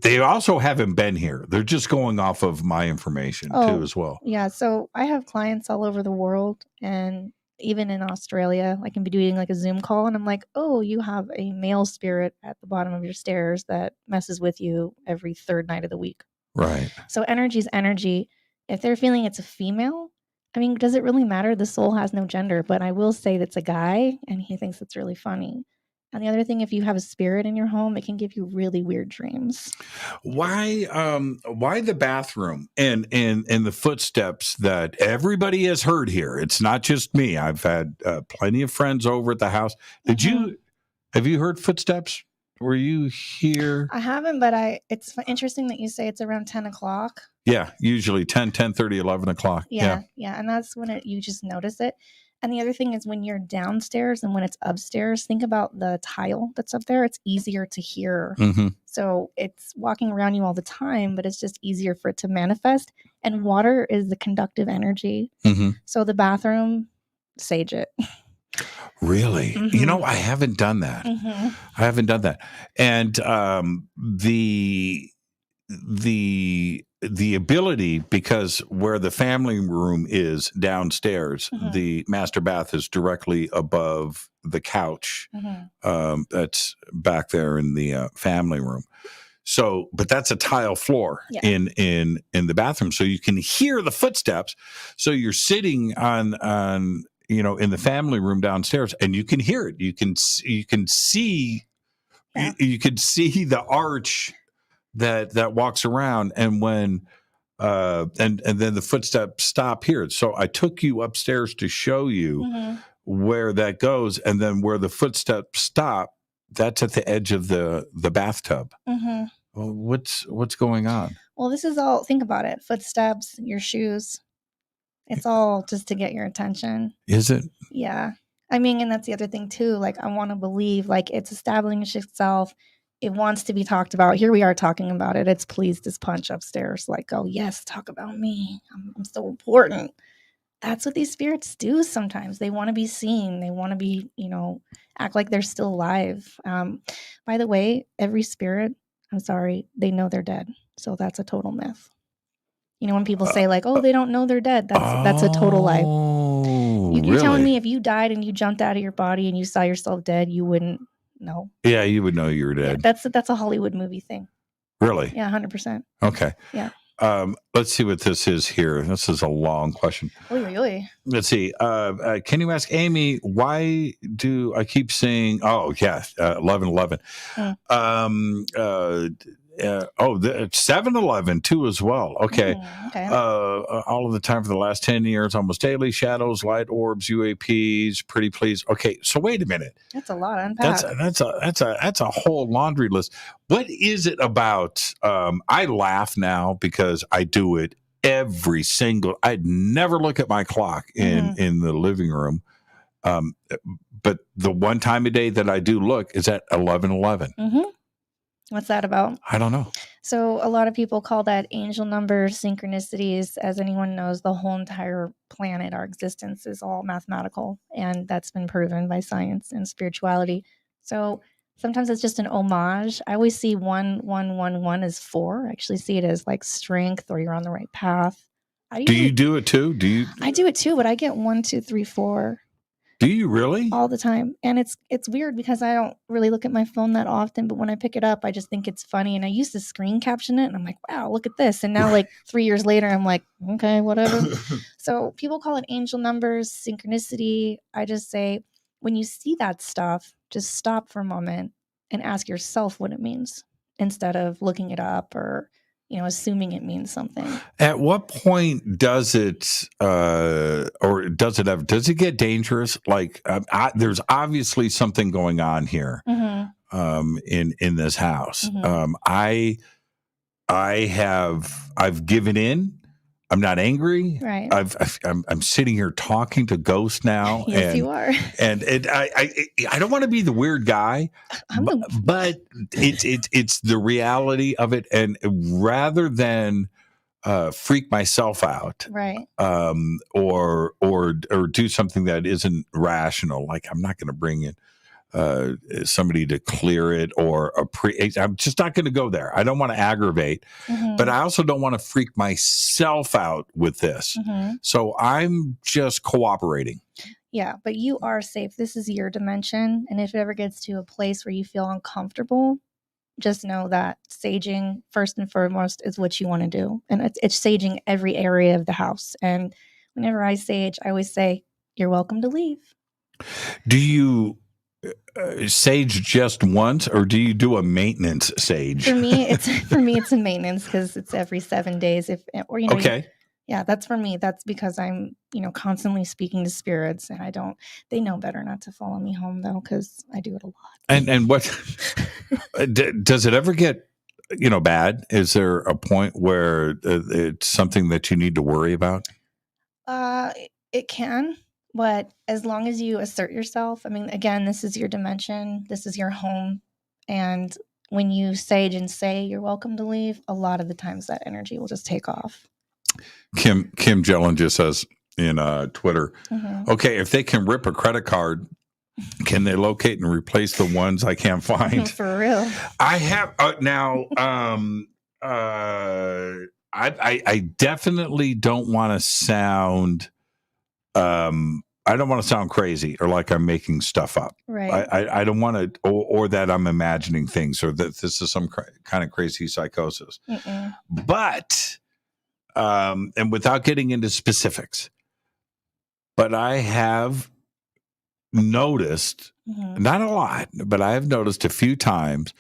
they also haven't been here. They're just going off of my information too as well. Yeah, so I have clients all over the world, and even in Australia, I can be doing like a Zoom call and I'm like, oh, you have a male spirit at the bottom of your stairs that messes with you every third night of the week. Right. So energy is energy. If they're feeling it's a female, I mean, does it really matter? The soul has no gender, but I will say that's a guy and he thinks it's really funny. And the other thing, if you have a spirit in your home, it can give you really weird dreams. Why the bathroom and the footsteps that everybody has heard here? It's not just me. I've had plenty of friends over at the house. Have you heard footsteps? Were you here? I haven't, but it's interesting that you say it's around 10 o'clock. Yeah, usually 10, 10:30, 11 o'clock. Yeah. And that's when you just notice it. And the other thing is when you're downstairs and when it's upstairs, think about the tile that's up there. It's easier to hear. Mm-hmm. So it's walking around you all the time, but it's just easier for it to manifest. And water is the conductive energy. Mm-hmm. So the bathroom, sage it. Really? Mm-hmm. You know, I haven't done that. Mm-hmm. I haven't done that. And the ability, because where the family room is downstairs, the master bath is directly above the couch that's back there in the family room. So, but that's a tile floor in the bathroom, so you can hear the footsteps. So you're sitting on in the family room downstairs, and you can hear it. You can see the arch that walks around, and when and then the footsteps stop here. So I took you upstairs to show you where that goes, and then where the footsteps stop, that's at the edge of the bathtub. Well, what's going on? Well, this is all, think about it. Footsteps, your shoes. It's all just to get your attention. Is it? Yeah. I mean, and that's the other thing too. Like, I want to believe like it's establishing itself. It wants to be talked about. Here we are talking about it. It's pleased as punch upstairs. Like, oh yes, talk about me. I'm so important. That's what these spirits do sometimes. They want to be seen. They want to be, act like they're still alive. By the way, every spirit, I'm sorry, they know they're dead. So that's a total myth. When people say like, oh, they don't know they're dead. That's a total lie. You're telling me if you died and you jumped out of your body and you saw yourself dead, you wouldn't know? Yeah, you would know you were dead. Yeah, that's a Hollywood movie thing. Really? Yeah, 100%. Okay. Yeah. Let's see what this is here. This is a long question. Oy. Let's see. Can you ask Amy, why do I keep saying, 11:11? It's 7-11 too as well. Okay. Okay. All of the time for the last 10 years, almost daily, shadows, light orbs, UAPs, pretty please. Okay, so wait a minute. That's a lot to unpack. That's a whole laundry list. What is it about? I laugh now because I do it every single. I'd never look at my clock in the living room, but the one time a day that I do look is at 11:11. What's that about? I don't know. So a lot of people call that angel numbers, synchronicities. As anyone knows, the whole entire planet, our existence is all mathematical, and that's been proven by science and spirituality. So sometimes it's just an homage. I always see 1 as 4. I actually see it as like strength, or you're on the right path. Do you do it too? I do it too, but I get 1, 2, 3, 4. Do you really? All the time. And it's weird because I don't really look at my phone that often, but when I pick it up, I just think it's funny. And I used to screen caption it, and I'm like, wow, look at this. And now like 3 years later, I'm like, okay, whatever. So people call it angel numbers, synchronicity. I just say, when you see that stuff, just stop for a moment and ask yourself what it means instead of looking it up or assuming it means something. At what point does it, or does it ever, does it get dangerous? Like, there's obviously something going on here, in this house. I've given in. I'm not angry. Right. I'm sitting here talking to ghosts now. Yes, you are. And I don't want to be the weird guy, but it's the reality of it. And rather than freak myself out, right, or do something that isn't rational, like I'm not going to bring in somebody to clear it, or I'm just not going to go there. I don't want to aggravate, but I also don't want to freak myself out with this. So I'm just cooperating. Yeah, but you are safe. This is your dimension. And if it ever gets to a place where you feel uncomfortable, just know that saging, first and foremost, is what you want to do. And it's saging every area of the house. And whenever I sage, I always say, you're welcome to leave. Do you sage just once, or do you do a maintenance sage? For me, it's a maintenance because it's every 7 days. Okay. Yeah, that's for me. That's because I'm, constantly speaking to spirits, and they know better not to follow me home though, because I do it a lot. And what does it ever get, bad? Is there a point where it's something that you need to worry about? It can, but as long as you assert yourself, I mean, again, this is your dimension, this is your home, and when you sage and say you're welcome to leave, a lot of the times that energy will just take off. Kim Jellin just says in Twitter, Mm-hmm. okay, if they can rip a credit card, can they locate and replace the ones I can't find? For real. I have now. I definitely don't want to sound. I don't want to sound crazy or like I'm making stuff up. Right. I don't want to, or that I'm imagining things, or that this is some kind of crazy psychosis. Mm-mm. But, and without getting into specifics, but I have noticed, Mm-hmm. not a lot, but I have noticed a few times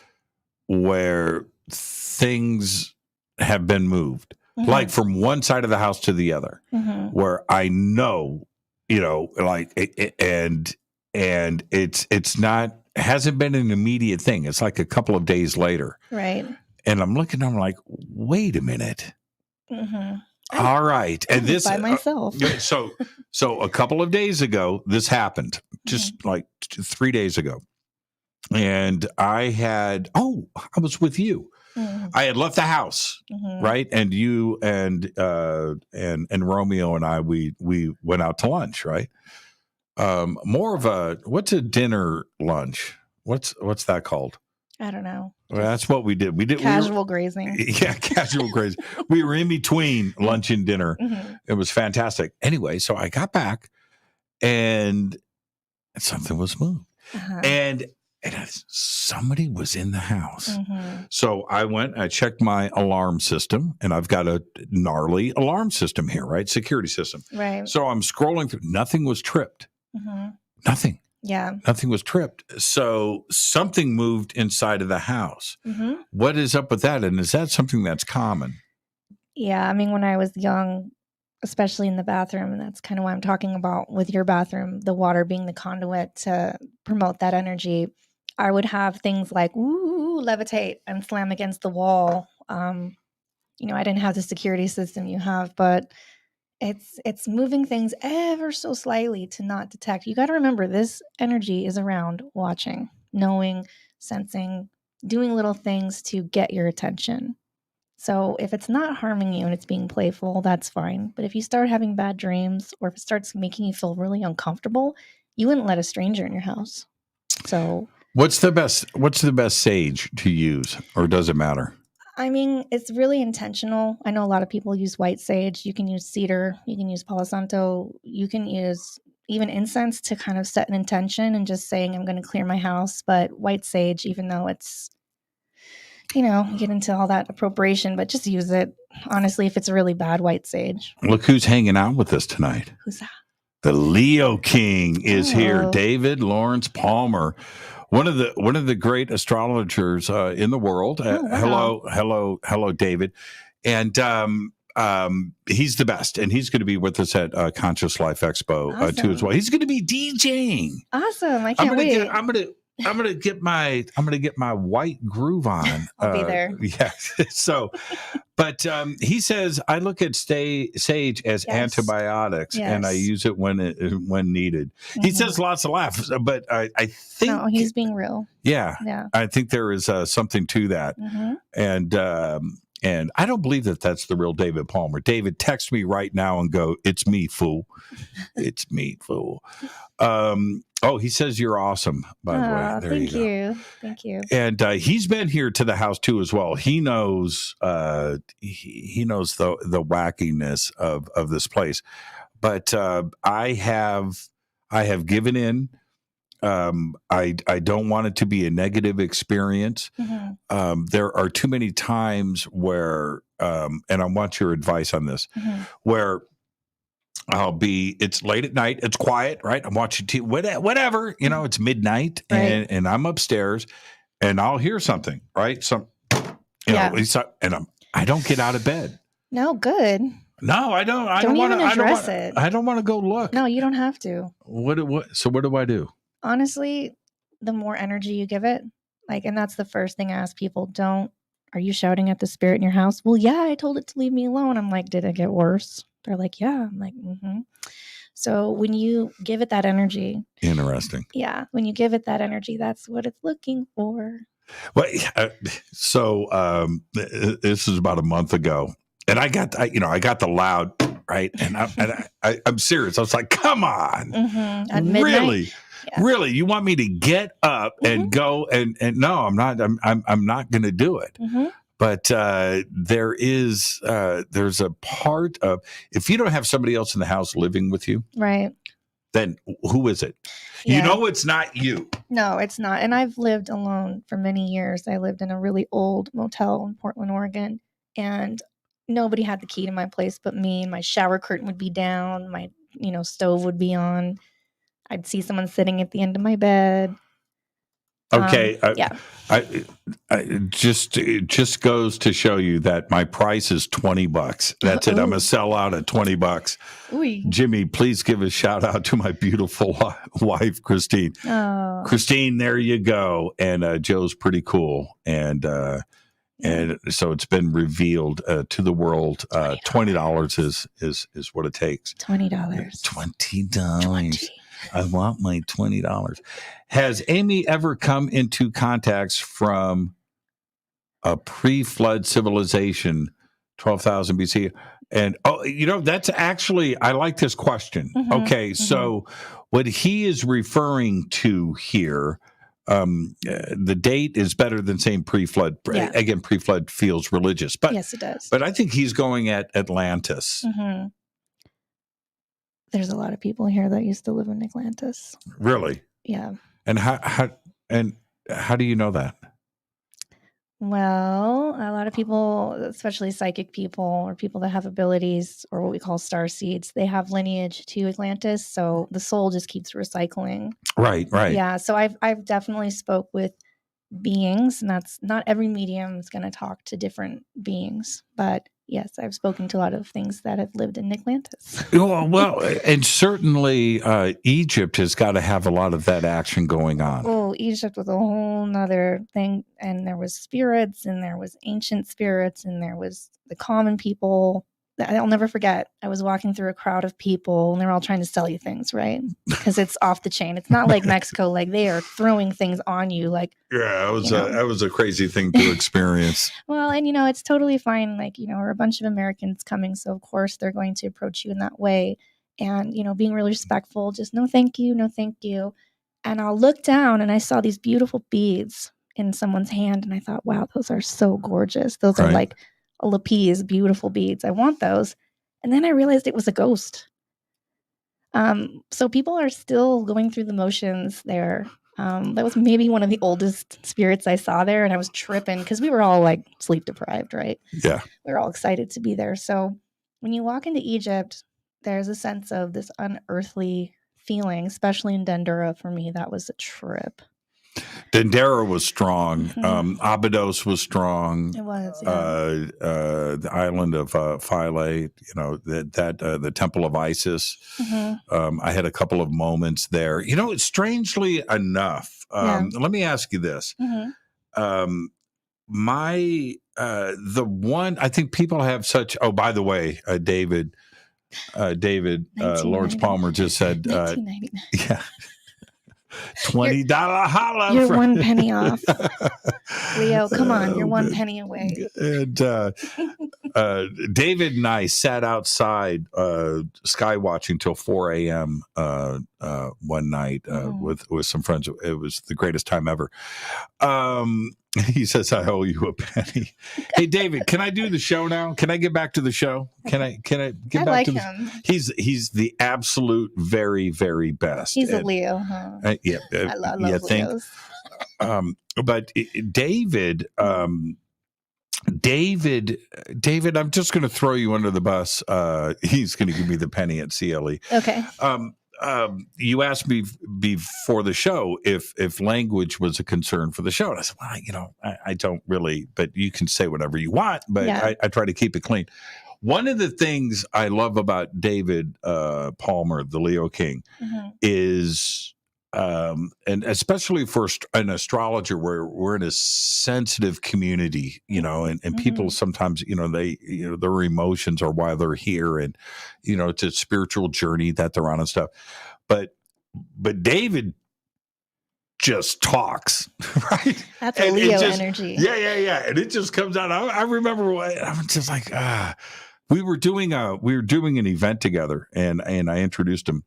where things have been moved, Mm-hmm. like from one side of the house to the other, Mm-hmm. where I know, like, and it's not, hasn't been an immediate thing. It's like a couple of days later. Right. And I'm like, wait a minute. Mm-hmm. All right. And this by myself. So a couple of days ago, this happened, just like 3 days ago. And I was with you. Mm-hmm. I had left the house, Mm-hmm. right? And you and Romeo and I, we went out to lunch, right? More of what's a dinner lunch? What's that called? I don't know. Well, that's what we did. Casual grazing. Yeah, casual grazing. We were in between lunch and dinner. Mm-hmm. It was fantastic. Anyway, so I got back and something was moved. Uh-huh. And somebody was in the house. Mm-hmm. So I checked my alarm system, and I've got a gnarly alarm system here, right? Security system. Right. So I'm scrolling through. Nothing was tripped. Mm-hmm. Nothing. Yeah. Nothing was tripped. So something moved inside of the house. Mm-hmm. What is up with that? And is that something that's common? Yeah. I mean, when I was young, especially in the bathroom, and that's kind of what I'm talking about with your bathroom, the water being the conduit to promote that energy, I would have things like, ooh, levitate and slam against the wall. I didn't have the security system you have, but it's moving things ever so slightly to not detect. You got to remember, this energy is around, watching, knowing, sensing, doing little things to get your attention. So if it's not harming you and it's being playful, that's fine. But if you start having bad dreams, or if it starts making you feel really uncomfortable, you wouldn't let a stranger in your house. So what's the best sage to use, or does it matter? I mean, it's really intentional. I know a lot of people use white sage. You can use cedar. You can use Palo Santo. You can use even incense to kind of set an intention and just saying, I'm going to clear my house. But white sage, even though it's, get into all that appropriation, but just use it. Honestly, if it's a really bad white sage. Look who's hanging out with us tonight. Who's that? The Leo King is here. Oh. David Lawrence Palmer. One of the great astrologers in the world. Wow. Hello, David, and he's the best, and he's going to be with us at Conscious Life Expo too as well. He's going to be DJing. Awesome! I can't wait. I'm gonna get my white groove on. I'll be there. Yeah. So, but he says I look at sage as antibiotics, and I use it when needed. Mm-hmm. He says lots of laughs, but I think no, he's being real. Yeah. I think there is something to that, mm-hmm. And I don't believe that that's the real David Palmer. David, text me right now and go, "It's me, fool. It's me, fool." He says you're awesome, by the way. There you go. Thank you. And he's been here to the house too as well. He knows he knows the wackiness of this place. But I have given in. I don't want it to be a negative experience. Mm-hmm. There are too many times where, and I want your advice on this, mm-hmm. where it's late at night, it's quiet, right? I'm watching TV, whatever, it's midnight, Right. and I'm upstairs, and I'll hear something, right? I don't get out of bed. No, good. No, I don't. I Don't don't even want address to. it. I don't want to go look. No, you don't have to. So what do I do? Honestly, the more energy you give it, and that's the first thing I ask people. Are you shouting at the spirit in your house? Well, yeah, I told it to leave me alone. I'm like, did it get worse? They're like, yeah. I'm like, mm-hmm. So when you give it that energy. Interesting. Yeah. When you give it that energy, that's what it's looking for. Well, this is about a month ago, and I got the loud, right? And I'm serious. I was like, come on. Mm-hmm. At midnight? Really? Yeah. Really? You want me to get up and go and no, I'm not. I'm not going to do it. Mm-hmm. But there's a part of, if you don't have somebody else in the house living with you, right? Then who is it? Yeah. It's not you. No, it's not. And I've lived alone for many years. I lived in a really old motel in Portland, Oregon, and nobody had the key to my place but me. My shower curtain would be down. My stove would be on. I'd see someone sitting at the end of my bed. Okay. Yeah. It just goes to show you that my price is $20. That's it. I'm a sellout at $20. Ooh. Jimmy, please give a shout out to my beautiful wife, Kristine. Oh. Kristine, there you go. And Joe's pretty cool. And so it's been revealed to the world. $20 is what it takes. $20. $20. I want my $20. Has Amy ever come into contacts from a pre-flood civilization, 12,000 BC? And that's actually, I like this question. Mm-hmm, okay, so what he is referring to here, the date is better than saying pre-flood. Yeah. Again, pre-flood feels religious, but yes, it does. But I think he's going at Atlantis. Mm-hmm. There's a lot of people here that used to live in Atlantis. Really? Yeah. And how do you know that? Well, a lot of people, especially psychic people or people that have abilities or what we call star seeds, they have lineage to Atlantis. So the soul just keeps recycling. Right. Yeah. So I've definitely spoke with beings, and that's not every medium is going to talk to different beings, but yes, I've spoken to a lot of things that have lived in Atlantis. Well, and certainly Egypt has got to have a lot of that action going on. Oh, Egypt was a whole nother thing. And there was spirits, and there was ancient spirits, and there was the common people. I'll never forget. I was walking through a crowd of people, and they're all trying to sell you things, right? Because it's off the chain. It's not like Mexico, like they are throwing things on you, like. Yeah, that was a crazy thing to experience. Well, and it's totally fine. Like we're a bunch of Americans coming, so of course they're going to approach you in that way, and being really respectful. Just no, thank you, no, thank you. And I'll look down, and I saw these beautiful beads in someone's hand, and I thought, wow, those are so gorgeous. Those are like a lapis, beautiful beads. I want those. And then I realized it was a ghost. So people are still going through the motions there. That was maybe one of the oldest spirits I saw there, and I was tripping because we were all like sleep deprived, right? Yeah. We were all excited to be there. So when you walk into Egypt, there's a sense of this unearthly feeling, especially in Dendera. For me, that was a trip. Dendera was strong. Abydos was strong. It was. Yeah. The island of Philae, the Temple of Isis. I had a couple of moments there. Strangely enough, let me ask you this. The one, I think people have such, oh, by the way, David Lawrence Palmer just said, yeah. $20 holla. You're 1 penny off. Leo, come on. You're 1 penny away. And David and I sat outside sky watching till 4 a.m. One night with some friends. It was the greatest time ever. He says, I owe you a penny. Hey, David, can I do the show now? Can I get back to the show? Can I get back like to him. He's the absolute very, very best. He's a Leo, huh? Yeah. I love Leos. But David, David, I'm just going to throw you under the bus. He's going to give me the penny at CLE. Okay. You asked me before the show if language was a concern for the show. And I said, well, I don't really, but you can say whatever you want, but Yeah. I try to keep it clean. One of the things I love about David Palmer, the Leo King, is, and especially for an astrologer, where we're in a sensitive community, and people sometimes, their emotions are why they're here, and it's a spiritual journey that they're on and stuff. But David just talks, right? That's a Leo energy. Yeah. And it just comes out. I remember I'm just like, we were doing an event together, and I introduced him,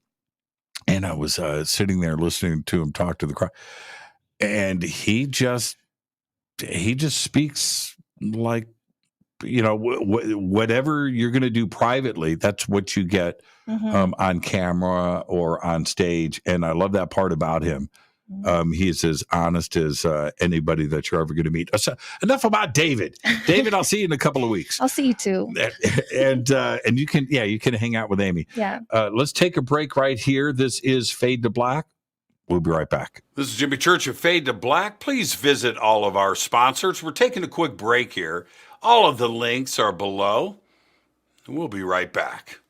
and I was sitting there listening to him talk to the crowd, and he just speaks like, whatever you're going to do privately, that's what you get on camera or on stage. And I love that part about him. He's as honest as anybody that you're ever going to meet. So, enough about David. David, I'll see you in a couple of weeks. I'll see you too. And you can hang out with Amy. Yeah. Let's take a break right here. This is Fade to Black. We'll be right back. This is Jimmy Church of Fade to Black. Please visit all of our sponsors. We're taking a quick break here. All of the links are below. We'll be right back.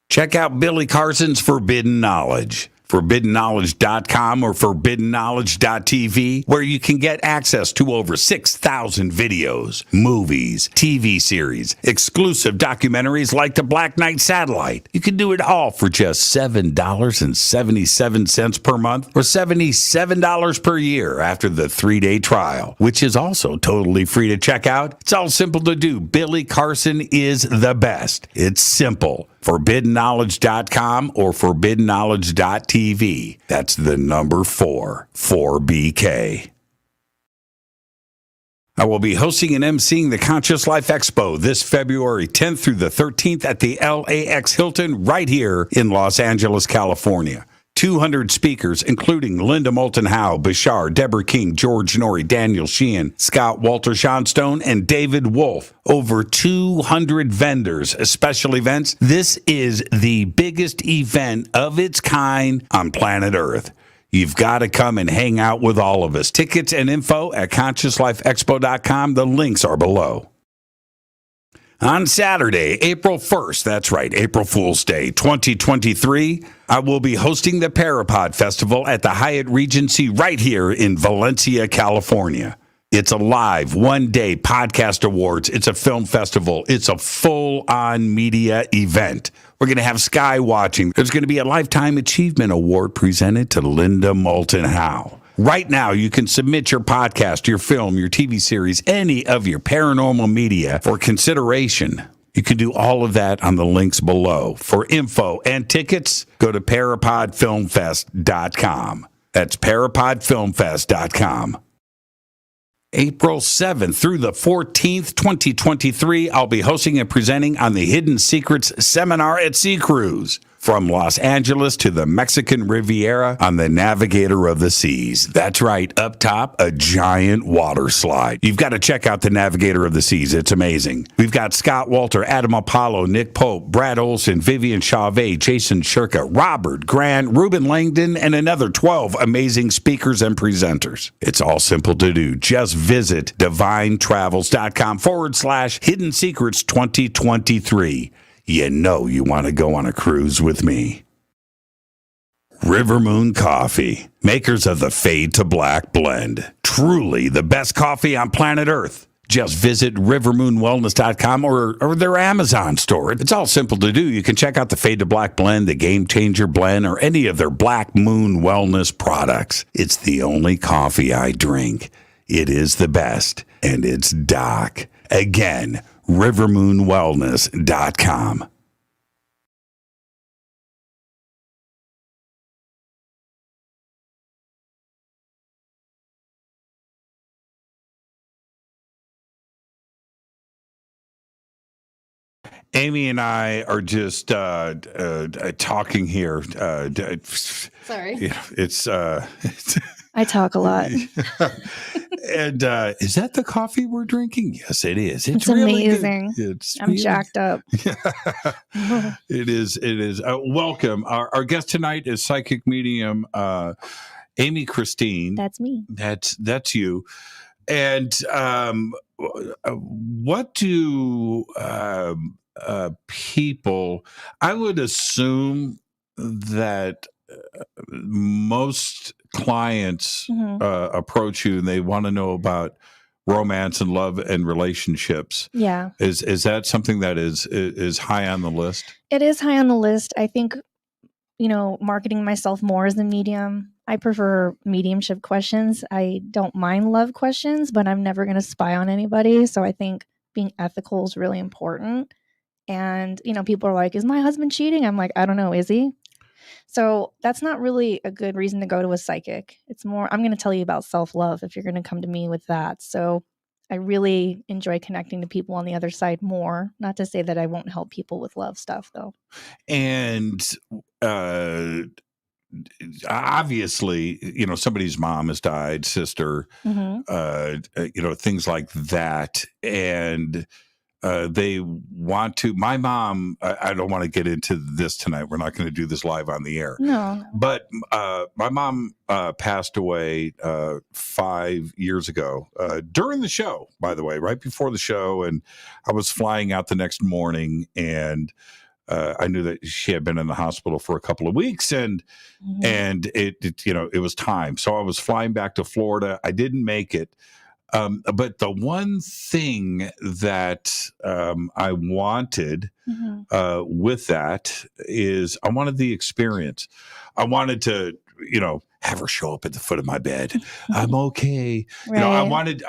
Check out Billy Carson's Forbidden Knowledge. ForbiddenKnowledge.com or ForbiddenKnowledge.tv, where you can get access to over 6,000 videos, movies, TV series, exclusive documentaries like the Black Knight Satellite. You can do it all for just $7.77 per month or $77 per year after the 3-day trial, which is also totally free to check out. It's all simple to do. Billy Carson is the best. It's simple. ForbiddenKnowledge.com or ForbiddenKnowledge.tv. That's the number 4BK. I will be hosting and emceeing the Conscious Life Expo this February 10th through the 13th at the LAX Hilton right here in Los Angeles, California. 200 speakers, including Linda Moulton Howe, Bashar, Deborah King, George Norrie, Daniel Sheehan, Scott Walter Johnstone, and David Wolf. Over 200 vendors, special events. This is the biggest event of its kind on planet Earth. You've got to come and hang out with all of us. Tickets and info at ConsciousLifeExpo.com. The links are below. On Saturday, April 1st, that's right, April Fool's Day 2023, I will be hosting the Parapod Festival at the Hyatt Regency right here in Valencia, California. It's a live one-day podcast awards. It's a film festival. It's a full-on media event. We're going to have sky watching. There's going to be a Lifetime Achievement Award presented to Linda Moulton Howe. Right now, you can submit your podcast, your film, your TV series, any of your paranormal media for consideration. You can do all of that on the links below. For info and tickets, go to parapodfilmfest.com. That's parapodfilmfest.com. April 7th through the 14th, 2023, I'll be hosting and presenting on the Hidden Secrets Seminar at Sea Cruise. From Los Angeles to the Mexican Riviera on the Navigator of the Seas. That's right, up top, a giant water slide. You've got to check out the Navigator of the Seas. It's amazing. We've got Scott Walter, Adam Apollo, Nick Pope, Brad Olson, Vivian Chauvet, Jason Shirka, Robert Grant, Ruben Langdon, and another 12 amazing speakers and presenters. It's all simple to do. Just visit divinetravels.com/Hidden Secrets 2023. You know you want to go on a cruise with me. River Moon Coffee, makers of the Fade to Black blend. Truly the best coffee on planet Earth. Just visit rivermoonwellness.com or their Amazon store. It's all simple to do. You can check out the Fade to Black blend, the Game Changer blend, or any of their Black Moon Wellness products. It's the only coffee I drink. It is the best, and it's Doc. Again, rivermoonwellness.com. Amy and I are just talking here. Sorry. It's I talk a lot. And is that the coffee we're drinking? Yes, it is. It's really amazing. Good. I'm jacked up. It is. Welcome. Our guest tonight is psychic medium Amy Kristine. That's me. That's you. And what do people? I would assume that most clients approach you and they want to know about romance and love and relationships. Yeah. Is that something that is high on the list? It is high on the list. I think, marketing myself more as a medium. I prefer mediumship questions. I don't mind love questions, but I'm never going to spy on anybody. So I think being ethical is really important. And, people are like, is my husband cheating? I'm like, I don't know. Is he? So that's not really a good reason to go to a psychic. It's more, I'm going to tell you about self-love if you're going to come to me with that. So I really enjoy connecting to people on the other side more. Not to say that I won't help people with love stuff, though. And obviously, somebody's mom has died, sister, things like that. And they want to. My mom, I don't want to get into this tonight. We're not going to do this live on the air. No. But my mom passed away 5 years ago during the show, by the way, right before the show. And I was flying out the next morning, and I knew that she had been in the hospital for a couple of weeks, and it was time. So I was flying back to Florida. I didn't make it. But the one thing that I wanted with that is I wanted the experience. I wanted to, have her show up at the foot of my bed. I'm okay. Right. I wanted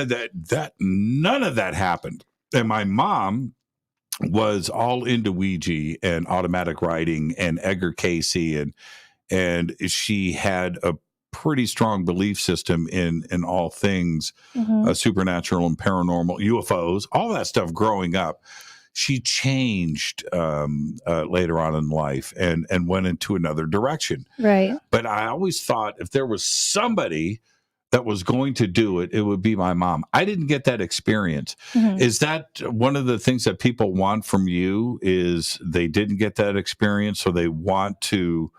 that none of that happened. And my mom was all into Ouija and automatic writing and Edgar Casey, and she had a pretty strong belief system in all things supernatural and paranormal, UFOs, all that stuff growing up. She changed later on in life and went into another direction. Right. But I always thought if there was somebody that was going to do it, it would be my mom. I didn't get that experience. Is that one of the things that people want from you, is they didn't get that experience, so they want to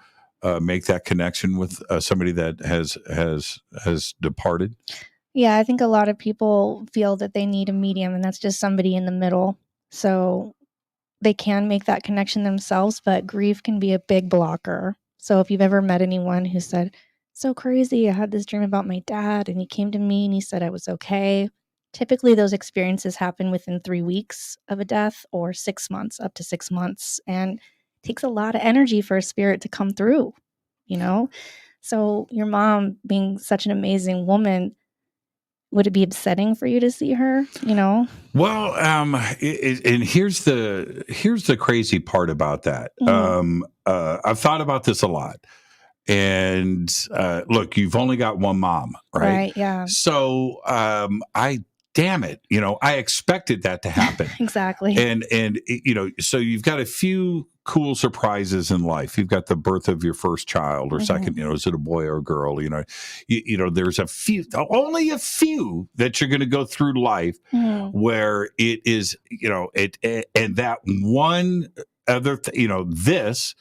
make that connection with somebody that has departed? Yeah, I think a lot of people feel that they need a medium, and that's just somebody in the middle. So they can make that connection themselves, but grief can be a big blocker. So if you've ever met anyone who said, so crazy, I had this dream about my dad, and he came to me and he said I was okay. Typically, those experiences happen within 3 weeks of a death, or 6 months, up to 6 months. And takes a lot of energy for a spirit to come through, So your mom being such an amazing woman, would it be upsetting for you to see her, Well, and here's the crazy part about that. I've thought about this a lot. And look, you've only got one mom, right? Right, yeah. So I expected that to happen. Exactly. And so you've got a few cool surprises in life. You've got the birth of your first child or second, is it a boy or a girl? There's only a few that you're going to go through life where it is, and that one other, this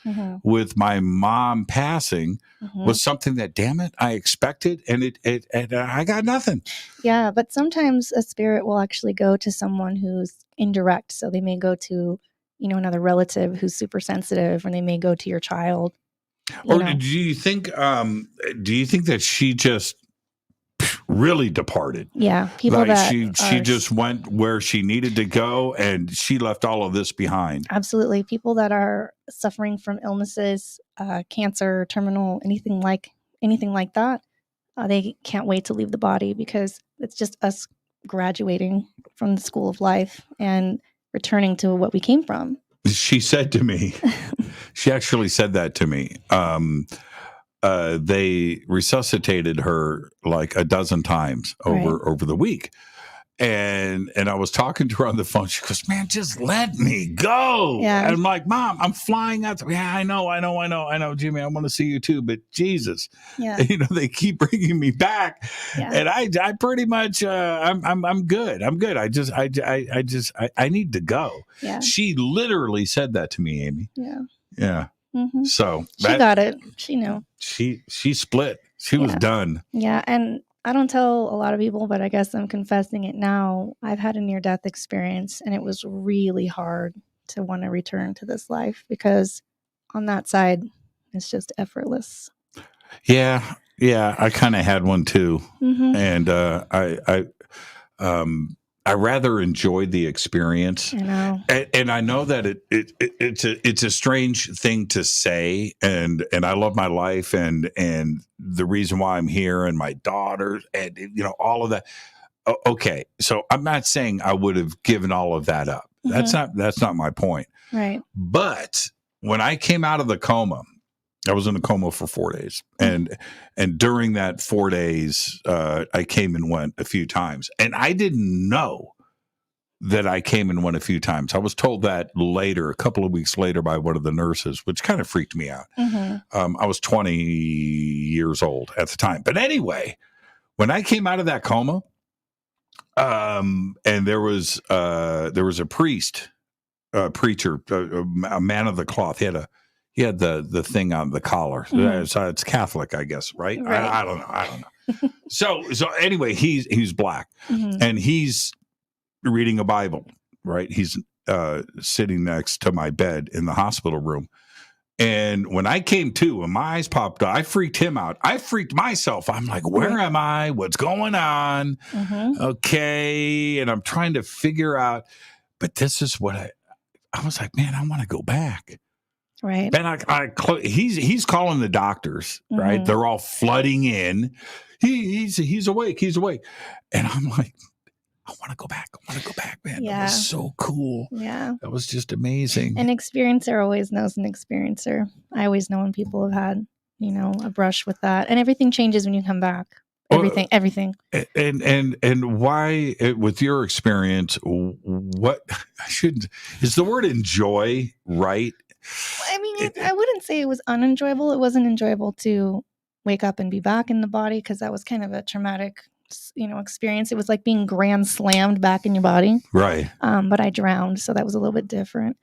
with my mom passing was something that, damn it, I expected, and and I got nothing. Yeah, but sometimes a spirit will actually go to someone who's indirect. So they may go to, another relative who's super sensitive, or they may go to your child. Do you think that she just really departed? Yeah, people that she just went where she needed to go, and she left all of this behind. Absolutely. People that are suffering from illnesses, cancer, terminal, anything like that, they can't wait to leave the body, because it's just us graduating from the school of life and returning to what we came from. She said to me, she actually said that to me. They resuscitated her like a dozen times over the week. And I was talking to her on the phone. She goes, man, just let me go. Yeah. And I'm like, Mom, I'm flying out. Yeah, I know, Jimmy, I want to see you too. But Jesus, Yeah. they keep bringing me back. Yeah. And I pretty much, I'm good. I'm good. I need to go. Yeah. She literally said that to me, Amy. Yeah. Yeah. Mm-hmm. So she got it. She knew. She split. She was done. Yeah. And I don't tell a lot of people, but I guess I'm confessing it now. I've had a near-death experience, and it was really hard to want to return to this life because on that side, it's just effortless. Yeah. I kind of had one too, and I rather enjoyed the experience. I know, and I know that it's a strange thing to say, and I love my life and the reason why I'm here and my daughter and all of that. Okay, so I'm not saying I would have given all of that up. That's not my point. Right. But when I came out of the coma, I was in a coma for 4 days, and during that 4 days, I came and went a few times, and I didn't know that I came and went a few times. I was told that later, a couple of weeks later, by one of the nurses, which kind of freaked me out. I was 20 years old at the time, but anyway, when I came out of that coma, and there was a preacher, a man of the cloth. He had the thing on the collar. So it's Catholic, I guess, right? I don't know. So anyway, he's black, and he's reading a Bible, right? He's sitting next to my bed in the hospital room. And when I came to and my eyes popped up, I freaked him out. I freaked myself. I'm like, where am I? What's going on? Okay. And I'm trying to figure out, but this is what I was like, man, I want to go back. Right. And he's calling the doctors, right? They're all flooding in. He's awake. He's awake. And I'm like, I want to go back. Man. Yeah. That was so cool. Yeah. That was just amazing. An experiencer always knows an experiencer. I always know when people have had, a brush with that. And everything changes when you come back. Everything. And why, with your experience, is the word enjoy right? I mean, I wouldn't say it was unenjoyable. It wasn't enjoyable to wake up and be back in the body because that was kind of a traumatic, experience. It was like being grand slammed back in your body. Right. But I drowned, so that was a little bit different.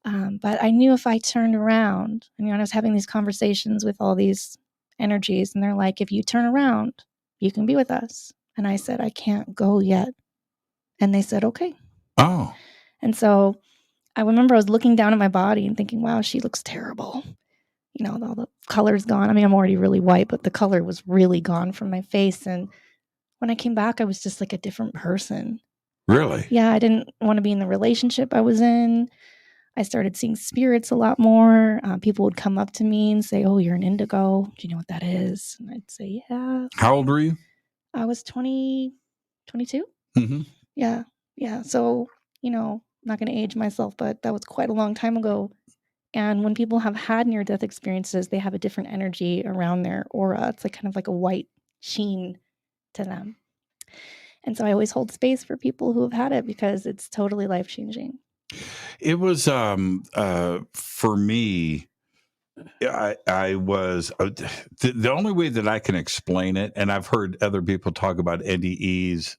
But I knew if I turned around, and I was having these conversations with all these energies, and they're like, if you turn around, you can be with us. And I said, I can't go yet. And they said, okay. Oh. And so I remember I was looking down at my body and thinking, wow, she looks terrible. All the color's gone. I mean, I'm already really white, but the color was really gone from my face. And when I came back, I was just like a different person. Really? Yeah, I didn't want to be in the relationship I was in. I started seeing spirits a lot more. People would come up to me and say, oh, you're an indigo. Do you know what that is? And I'd say, yeah. How old were you? I was 22. Mm-hmm. Yeah. So, I'm not going to age myself, but that was quite a long time ago. And when people have had near-death experiences, they have a different energy around their aura. It's like kind of like a white sheen to them. And so I always hold space for people who have had it because it's totally life-changing. It was for me. I was the only way that I can explain it, and I've heard other people talk about NDEs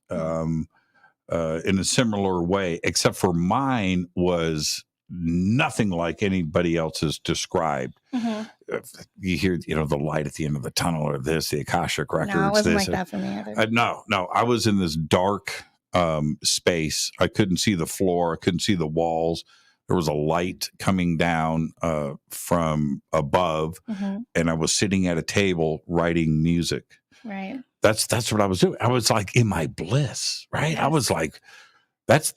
in a similar way, except for mine was nothing like anybody else's described. You hear, the light at the end of the tunnel, or this, the Akashic records. No, it wasn't like that for me either. No, I was in this dark space. I couldn't see the floor. I couldn't see the walls. There was a light coming down from above, and I was sitting at a table writing music. Right. That's what I was doing. I was like in my bliss, right? Yes. I was like, that's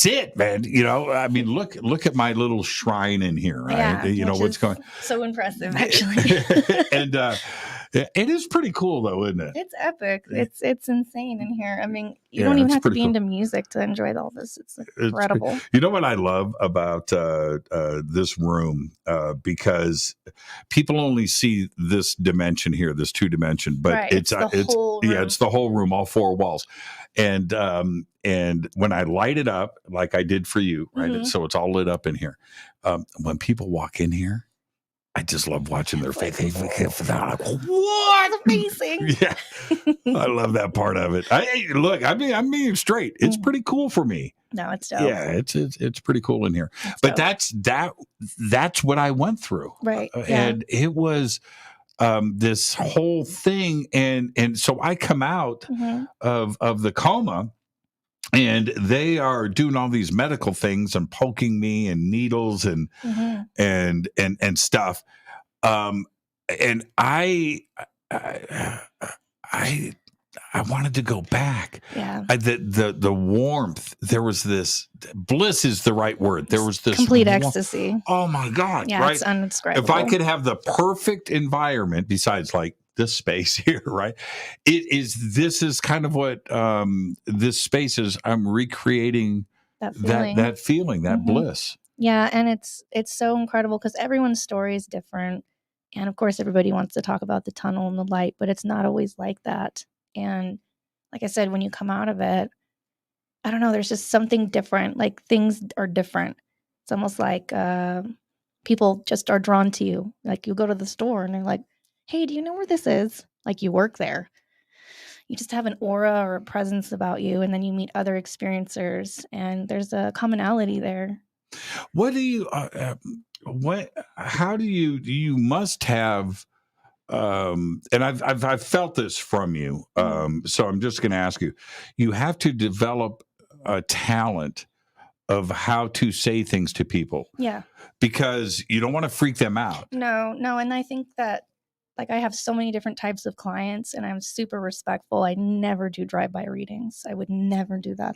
it, man. I mean, look at my little shrine in here, right? Yeah, what's going. So impressive, actually. And It is pretty cool, though, isn't it? It's epic. It's insane in here. I mean, you Yeah, don't even it's have to pretty be cool. into music to enjoy all this. It's incredible. You know what I love about this room? Because people only see this dimension here, this 2-dimension, but Right, it's the whole room. it's the whole room, all 4 walls. And when I light it up, like I did for you, right? Mhm. So it's all lit up in here. When people walk in here, I just love watching their face. They're like, what? Amazing. Yeah, I love that part of it. I'm being straight. It's pretty cool for me. No, it's dope. Yeah, it's pretty cool in here. It's But dope. that's what I went through. Right. And it was this whole thing, and so I come out Mhm. of the coma, and they are doing all these medical things and poking me and needles and Mhm. and stuff. And I wanted to go back. Yeah. The warmth. There was this bliss is the right word. There was this Complete ecstasy. Oh my God! Yeah, Right. it's undescribable. If I could have the perfect environment, besides like this space here, right? This is kind of what this space is. I'm recreating that feeling. that feeling, that Mhm. bliss. Yeah, and it's so incredible because everyone's story is different. And of course, everybody wants to talk about the tunnel and the light, but it's not always like that. And like I said, when you come out of it, I don't know, there's just something different. Like things are different. It's almost like people just are drawn to you. Like you go to the store and they're like, hey, do you know where this is? Like you work there. You just have an aura or a presence about you, and then you meet other experiencers, and there's a commonality there. What do you how do you must have and I've felt this from you, so I'm just going to ask you, you have to develop a talent of how to say things to people. Yeah. Because you don't want to freak them out. No, and I think that like I have so many different types of clients, and I'm super respectful. I never do drive-by readings. I would never do that.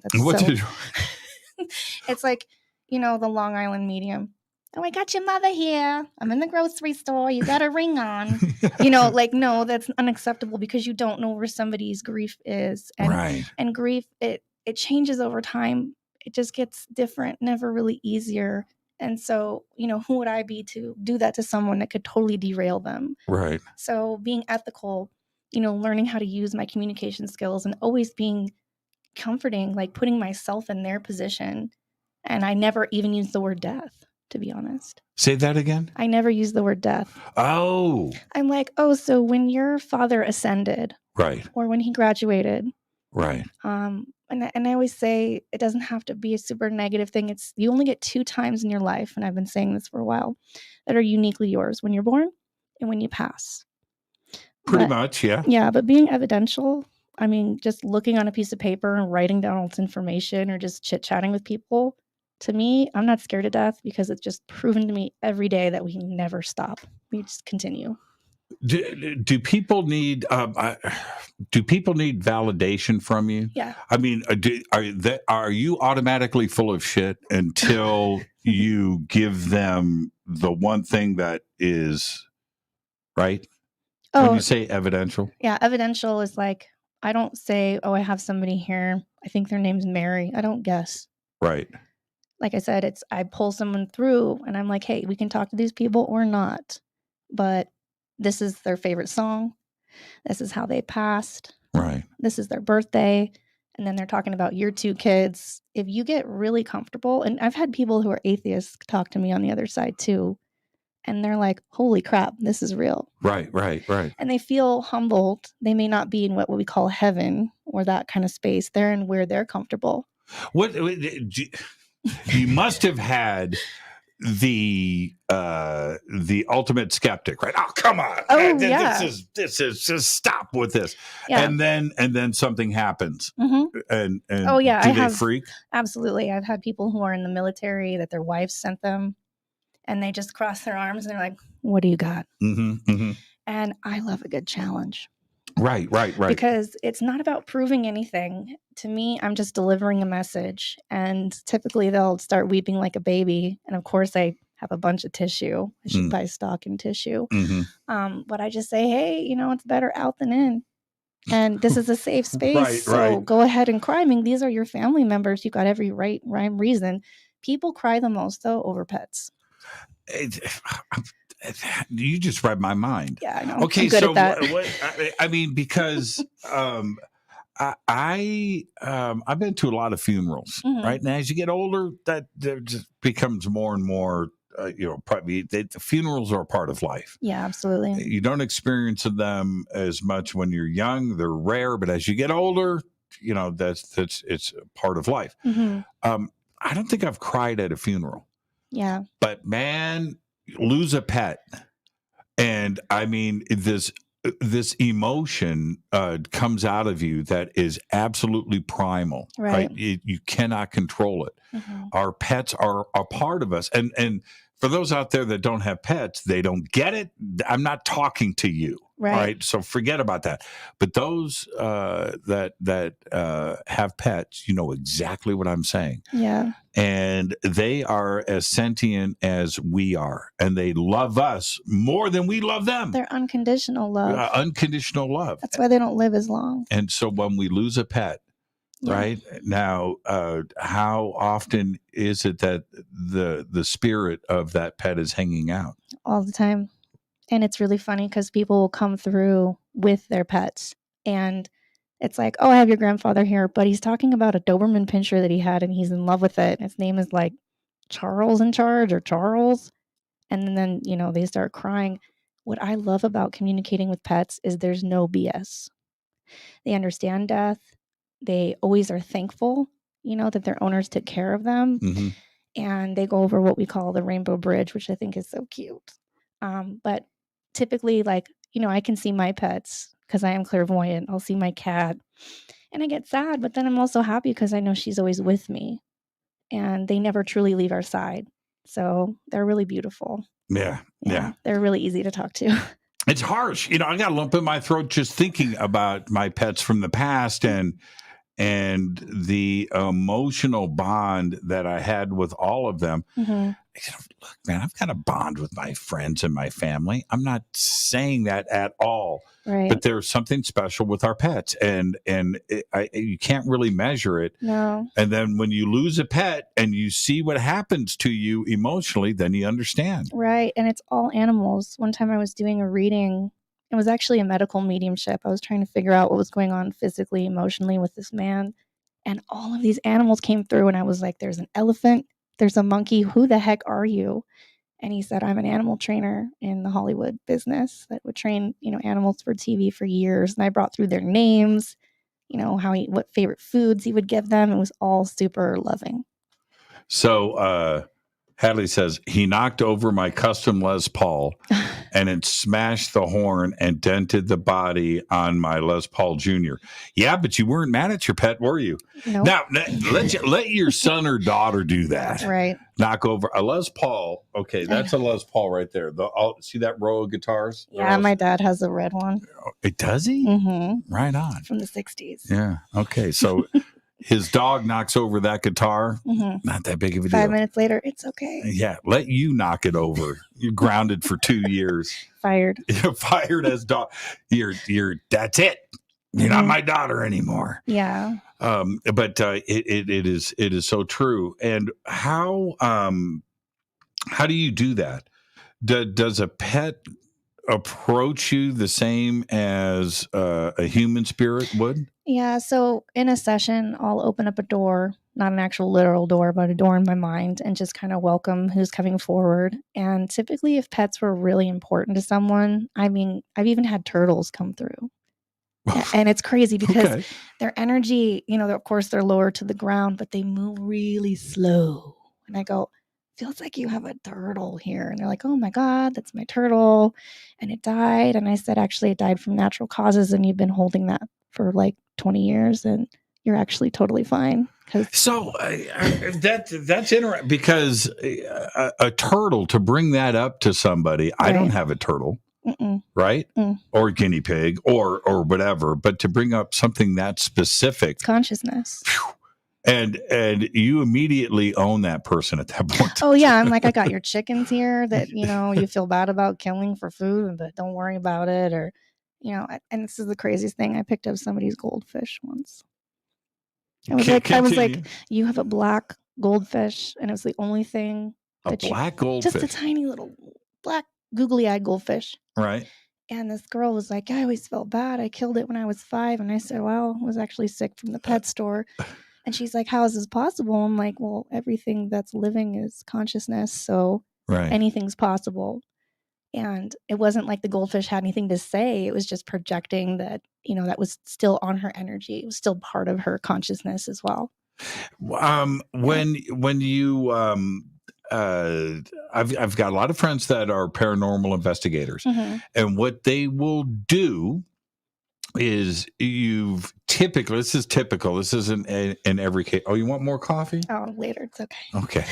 It's like, the Long Island medium. Oh, I got your mother here. I'm in the grocery store. You got a ring on. No, that's unacceptable because you don't know where somebody's grief is. And, right. And grief, it changes over time. It just gets different, never really easier. And so, who would I be to do that to someone that could totally derail them? Right. So being ethical, learning how to use my communication skills and always being comforting, like putting myself in their position. And I never even use the word death, to be honest. Say that again? I never use the word death. Oh. I'm like, so when your father ascended. Right. Or when he graduated. Right. And I always say it doesn't have to be a super negative thing. You only get 2 times in your life, and I've been saying this for a while, that are uniquely yours: when you're born and when you pass. Pretty much, yeah. Yeah, but being evidential, I mean, just looking on a piece of paper and writing down all this information or just chit-chatting with people, to me, I'm not scared to death because it's just proven to me every day that we never stop. We just continue. Do people need validation from you? Yeah. I mean, are you automatically full of shit until you give them the one thing that is right? When you say evidential? Yeah, evidential is like, I don't say, I have somebody here. I think their name's Mary. I don't guess. Right. Like I said, I pull someone through and I'm like, hey, we can talk to these people or not. But this is their favorite song. This is how they passed. Right. This is their birthday. And then they're talking about your 2 kids. If you get really comfortable, and I've had people who are atheists talk to me on the other side too. And they're like, holy crap, this is real. Right. And they feel humbled. They may not be in what we call heaven or that kind of space. They're in where they're comfortable. You must have had the ultimate skeptic, right? Oh, come on. Oh, This is just stop with this. Yeah. And then something happens. Mm-hmm. And oh, yeah, do they freak? Absolutely. I've had people who are in the military that their wives sent them, and they just cross their arms and they're like, what do you got? Mm-hmm, mm-hmm. And I love a good challenge. Right. Because it's not about proving anything. To me, I'm just delivering a message. And typically they'll start weeping like a baby. And of course, I have a bunch of tissue. I should buy stock in tissue. But I just say, hey, it's better out than in. And this is a safe space. So go ahead and cry. I mean, these are your family members. You got every rhyme, reason. People cry the most, though, over pets. You just read my mind. Yeah, I know. Okay, I'm good so at that. I mean, because I've been to a lot of funerals, right? And as you get older, that just becomes more and more. Probably the funerals are a part of life. Yeah, absolutely. You don't experience them as much when you're young; they're rare. But as you get older, that's it's a part of life. I don't think I've cried at a funeral. Yeah, but man, lose a pet, and I mean this emotion comes out of you that is absolutely primal, right? You cannot control it. Our pets are a part of us, and for those out there that don't have pets, they don't get it. I'm not talking to you, right? So forget about that. But those that have pets, you know exactly what I'm saying. Yeah. And they are as sentient as we are, and they love us more than we love them. They're unconditional love. Unconditional love. That's why they don't live as long. And so when we lose a pet, right now, how often is it that the spirit of that pet is hanging out? All the time. And it's really funny because people will come through with their pets, and it's like, oh, I have your grandfather here, but he's talking about a Doberman pinscher that he had, and he's in love with it. His name is like Charles in charge or Charles. And then, they start crying. What I love about communicating with pets is there's no BS. They understand death. They always are thankful, that their owners took care of them. And they go over what we call the rainbow bridge, which I think is so cute. But typically, I can see my pets because I am clairvoyant. I'll see my cat and I get sad, but then I'm also happy because I know she's always with me, and they never truly leave our side. So they're really beautiful. Yeah. They're really easy to talk to. It's harsh. I got a lump in my throat just thinking about my pets from the past and the emotional bond that I had with all of them. Look, man, I've got a bond with my friends and my family. I'm not saying that at all. Right. But there's something special with our pets, and you can't really measure it. No. And then when you lose a pet and you see what happens to you emotionally, then you understand. Right. And it's all animals. One time I was doing a reading. It was actually a medical mediumship. I was trying to figure out what was going on physically, emotionally with this man. And all of these animals came through, and I was like, there's an elephant, there's a monkey. Who the heck are you? And he said, I'm an animal trainer in the Hollywood business that would train, animals for TV for years. And I brought through their names, what favorite foods he would give them. It was all super loving. So, Hadley says, he knocked over my custom Les Paul and it smashed the horn and dented the body on my Les Paul Jr. Yeah, but you weren't mad at your pet, were you? Nope. Now, let your son or daughter do that. Right. Knock over a Les Paul. Okay, that's a Les Paul right there. See that row of guitars? Yeah, my dad has a red one. Does he? Mm-hmm. Right on. From the 60s. Yeah. Okay, so... His dog knocks over that guitar. Not that big of a deal. 5 minutes later, it's okay. Yeah, let you knock it over. You're grounded for 2 years. Fired. You're fired as dog. You're. That's it. You're not my daughter anymore. Yeah. But it is so true. And how do you do that? Does a pet approach you the same as a human spirit would? Yeah, so in a session, I'll open up a door, not an actual literal door, but a door in my mind, and just kind of welcome who's coming forward. And typically, if pets were really important to someone, I've even had turtles come through. And it's crazy because their energy, of course, they're lower to the ground, but they move really slow. And I go, feels like you have a turtle here. And they're like, oh my God, that's my turtle. And it died. And I said, actually, it died from natural causes. And you've been holding that for like 20 years and you're actually totally fine. So that's interesting because a turtle, to bring that up to somebody, right. I don't have a turtle, right? Or guinea pig or whatever, but to bring up something that specific. Consciousness. And you immediately own that person at that point. Oh yeah, I'm like, I got your chickens here that you feel bad about killing for food, but don't worry about it. Or and this is the craziest thing. I picked up somebody's goldfish once. I was like, you have a black goldfish, and it was the only thing. Black goldfish, just a tiny little black googly-eyed goldfish, right? And this girl was like, I always felt bad. I killed it when I was 5, and I said, well, I was actually sick from the pet store. And she's like, how is this possible? I'm like, well, everything that's living is consciousness, so anything's possible. And it wasn't like the goldfish had anything to say. It was just projecting that, that was still on her energy. It was still part of her consciousness as well. When you, I've got a lot of friends that are paranormal investigators, and what they will do is this is typical. This isn't in every case. Oh, you want more coffee? Oh, later. It's okay. Okay.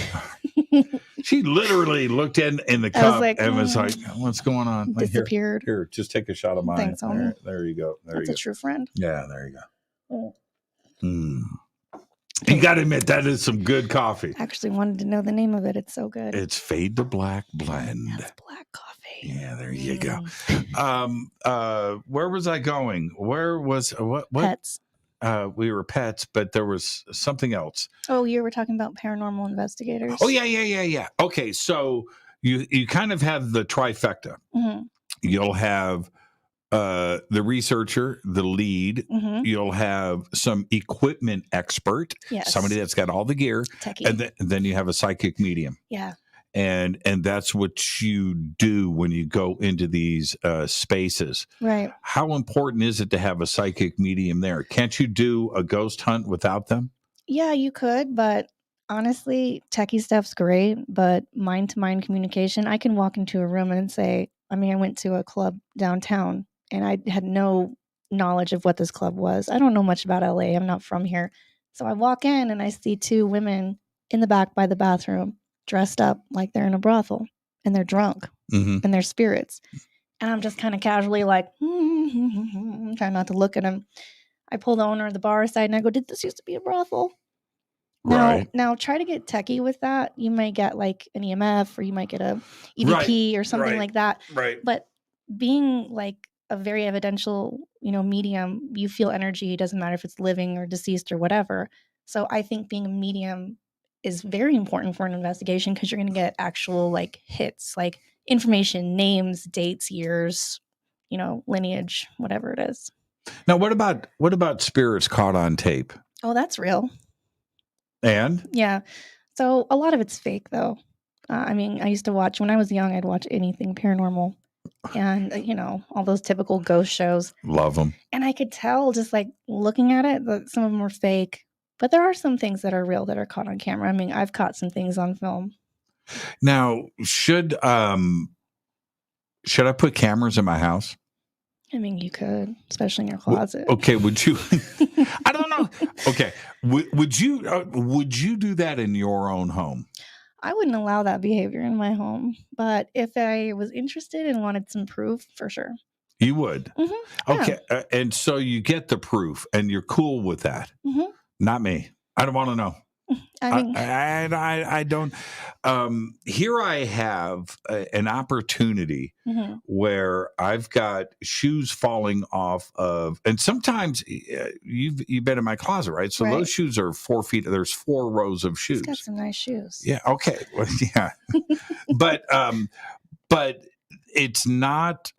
She literally looked in the cup and was like, what's going on? Disappeared. Here, just take a shot of mine. Thanks, homie. There you go. That's a true friend. Yeah, there you go. You got to admit, that is some good coffee. I actually wanted to know the name of it. It's so good. It's Fade to Black Blend. That's black coffee. Yeah, there you go. Where was I going? Where was what? Pets. We were pets, but there was something else. Oh, you were talking about paranormal investigators. Oh, yeah. Okay, so you kind of have the trifecta. You'll have the researcher, the lead. You'll have some equipment expert, somebody that's got all the gear, techie. And then you have a psychic medium. Yeah. And that's what you do when you go into these spaces. Right. How important is it to have a psychic medium there? Can't you do a ghost hunt without them? Yeah, you could, but honestly, techie stuff's great, but mind-to-mind communication, I can walk into a room and say, I went to a club downtown and I had no knowledge of what this club was. I don't know much about LA. I'm not from here. So I walk in and I see 2 women in the back by the bathroom, dressed up like they're in a brothel, and they're drunk and they're spirits. And I'm just kind of casually like, trying not to look at them. I pull the owner of the bar aside and I go, did this used to be a brothel? Now try to get techie with that. You might get like an EMF, or you might get a EVP or something like that. Right. But being like a very evidential, medium, you feel energy. It doesn't matter if it's living or deceased or whatever. So I think being a medium is very important for an investigation, because you're going to get actual like hits, like information, names, dates, years, lineage, whatever it is. Now, what about spirits caught on tape? Oh, that's real. And? Yeah. So a lot of it's fake, though. I used to watch, when I was young, I'd watch anything paranormal and, all those typical ghost shows. Love them. And I could tell just like looking at it that some of them were fake. But there are some things that are real that are caught on camera. I've caught some things on film. Now, should I put cameras in my house? You could, especially in your closet. Okay, would you? I don't know. Okay, would you do that in your own home? I wouldn't allow that behavior in my home, but if I was interested and wanted some proof, for sure. You would. Yeah. Okay, and so you get the proof, and you're cool with that. Not me. I don't want to know. I don't. Here I have an opportunity where I've got shoes falling off of, and sometimes you've been in my closet, right? So those shoes are 4 feet. There's 4 rows of shoes. He's got some nice shoes. Yeah. Okay. Well, yeah. but it's not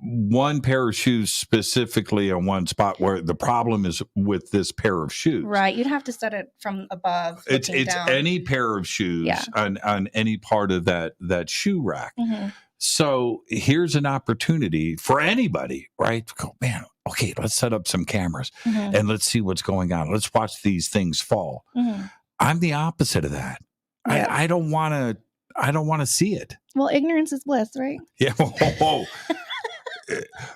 one pair of shoes specifically on one spot where the problem is with this pair of shoes. Right. You'd have to set it from above. It's down. Any pair of shoes on any part of that shoe rack. So here's an opportunity for anybody, right? Go, man, okay, let's set up some cameras and let's see what's going on. Let's watch these things fall. I'm the opposite of that. Yeah. I don't want to see it. Well, ignorance is bliss, right? Yeah.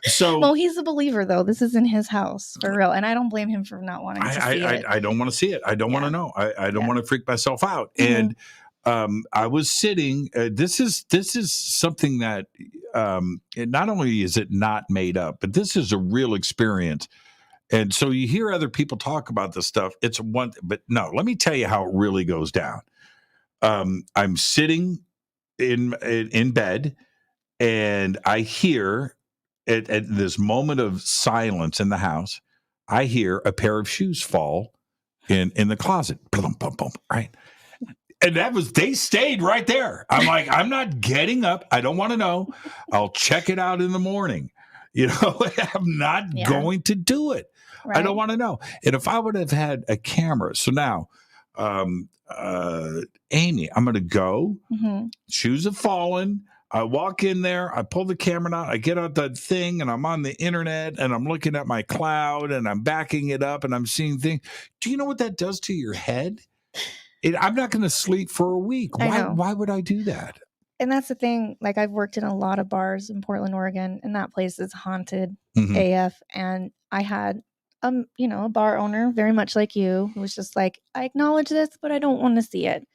So, well, he's a believer, though. This is in his house for real, and I don't blame him for not wanting to see it. I don't want to see it. I don't want to know. I don't want to freak myself out. And I was sitting. This is something that not only is it not made up, but this is a real experience. And so you hear other people talk about this stuff. It's one, but no, let me tell you how it really goes down. I'm sitting in bed, and I hear at this moment of silence in the house, I hear a pair of shoes fall in the closet. Boom, boom, boom, right? And they stayed right there. I'm like, I'm not getting up. I don't want to know. I'll check it out in the morning. I'm not going to do it. Right. I don't want to know. And if I would have had a camera, so now, Amy, I'm going to go. Mm-hmm. Shoes have fallen. I walk in there. I pull the camera out. I get out that thing, and I'm on the internet, and I'm looking at my cloud, and I'm backing it up, and I'm seeing things. Do you know what that does to your head? I'm not going to sleep for a week. Why would I do that? And that's the thing. Like, I've worked in a lot of bars in Portland, Oregon, and that place is haunted AF. And I had, a bar owner, very much like you, who was just like, I acknowledge this, but I don't want to see it.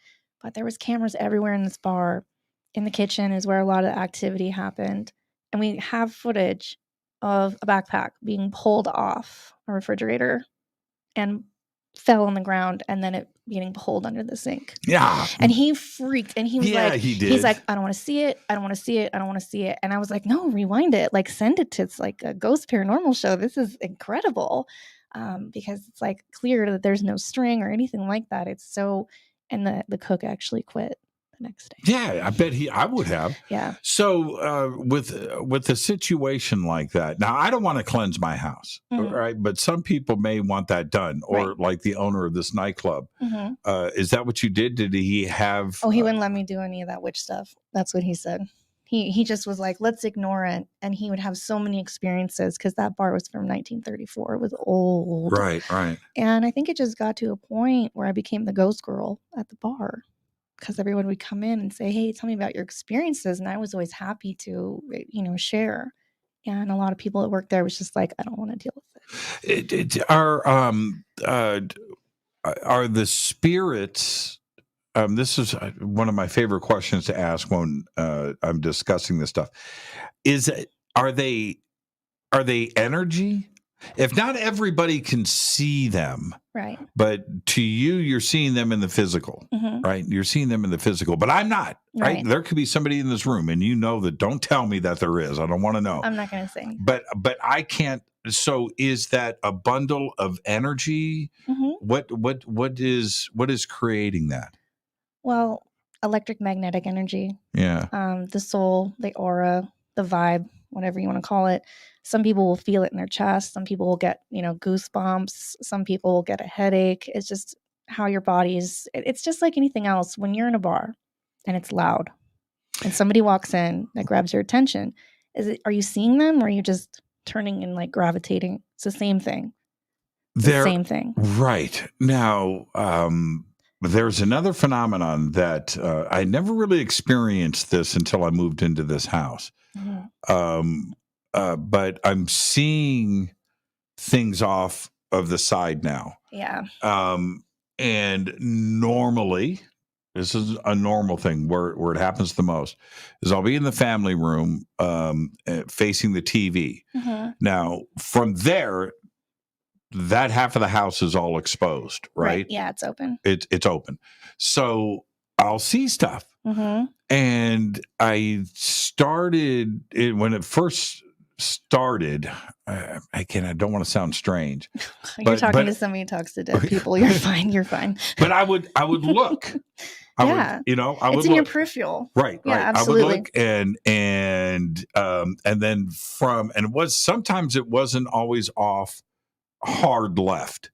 But there was cameras everywhere in this bar. In the kitchen is where a lot of activity happened. And we have footage of a backpack being pulled off a refrigerator and fell on the ground, and then it getting pulled under the sink. Yeah. And he freaked, and he was like, he did. He's like, I don't want to see it. I don't want to see it. I don't want to see it. And I was like, no, rewind it. Like, send it to, it's like a ghost paranormal show. This is incredible. Because it's like clear that there's no string or anything like that. It's so, and the cook actually quit the next day. Yeah, I bet I would have. Yeah. So with a situation like that, now I don't want to cleanse my house, right? But some people may want that done, or like the owner of this nightclub. Is that what you did? Did he have? Oh, he wouldn't let me do any of that witch stuff. That's what he said. He just was like, let's ignore it. And he would have so many experiences because that bar was from 1934. It was old. Right. And I think it just got to a point where I became the ghost girl at the bar, because everyone would come in and say, hey, tell me about your experiences. And I was always happy to, share. And a lot of people that worked there was just like, I don't want to deal with it. Are the spirits... this is one of my favorite questions to ask when I'm discussing this stuff. Are they energy? If not everybody can see them, right? But to you, you're seeing them in the physical, right? You're seeing them in the physical, but I'm not, right? There could be somebody in this room, and you know that. Don't tell me that there is. I don't want to know. I'm not going to say. But I can't. So is that a bundle of energy? What is creating that? Well, electric magnetic energy. Yeah. The soul, the aura, the vibe, whatever you want to call it. Some people will feel it in their chest. Some people will get, goosebumps. Some people will get a headache. It's just how your body's. It's just like anything else. When you're in a bar and it's loud and somebody walks in that grabs your attention, are you seeing them, or are you just turning and like gravitating? It's the same thing. Same thing. Right. Now, there's another phenomenon that I never really experienced this until I moved into this house. But I'm seeing things off of the side now. Yeah. And normally, this is a normal thing where it happens the most, is I'll be in the family room facing the TV. Now, from there, that half of the house is all exposed, right? Yeah, it's open. It's open. So I'll see stuff. And I started, when it first started, I don't want to sound strange. You're talking to somebody who talks to dead people. You're fine. You're fine. But I would look. I would it's in your peripheral. Right. Yeah, absolutely. I would look and then sometimes it wasn't always off hard left.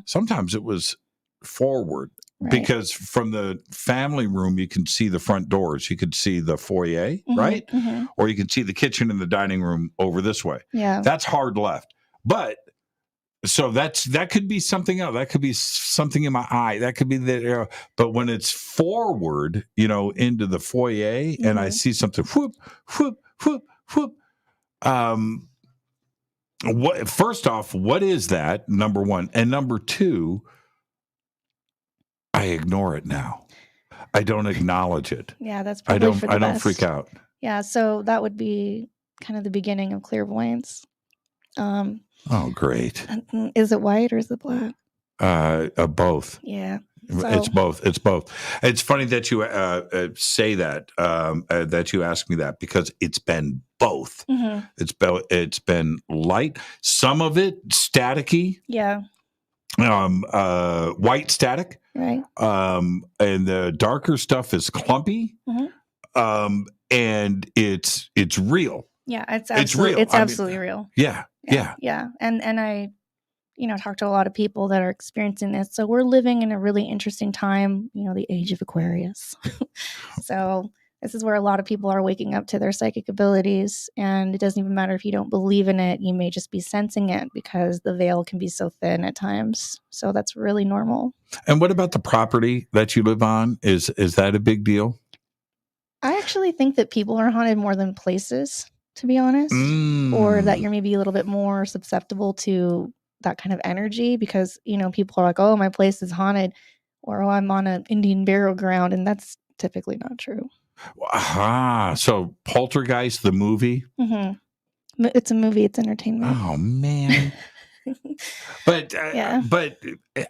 Sometimes it was forward, because from the family room you can see the front doors, you could see the foyer, right? Or you can see the kitchen and the dining room over this way. Yeah, that's hard left. But so that could be something else. That could be something in my eye. That could be the but when it's forward, into the foyer, and I see something whoop whoop whoop whoop. First off, what is that? Number one. And number two, I ignore it now. I don't acknowledge it. Yeah, that's probably for the best. I don't freak out. Yeah, so that would be kind of the beginning of clairvoyance. Oh, great. Is it white or is it black? Both. Yeah. It's both. It's both. It's funny that you say that, that you ask me that, because it's been both. Mm-hmm. It's been light. Some of it staticky. Yeah. White static. Right. And the darker stuff is clumpy. Mm-hmm. And it's real. Yeah, It's real. It's absolutely real. Yeah. And I, talk to a lot of people that are experiencing this. So we're living in a really interesting time, the age of Aquarius. So this is where a lot of people are waking up to their psychic abilities. And it doesn't even matter if you don't believe in it. You may just be sensing it because the veil can be so thin at times. So that's really normal. And what about the property that you live on? Is that a big deal? I actually think that people are haunted more than places, to be honest, or that you're maybe a little bit more susceptible to that kind of energy because, people are like, oh, my place is haunted, or oh, I'm on an Indian burial ground. And that's typically not true. So Poltergeist, the movie? Mm-hmm. It's a movie. It's entertainment. Oh, man. But yeah. But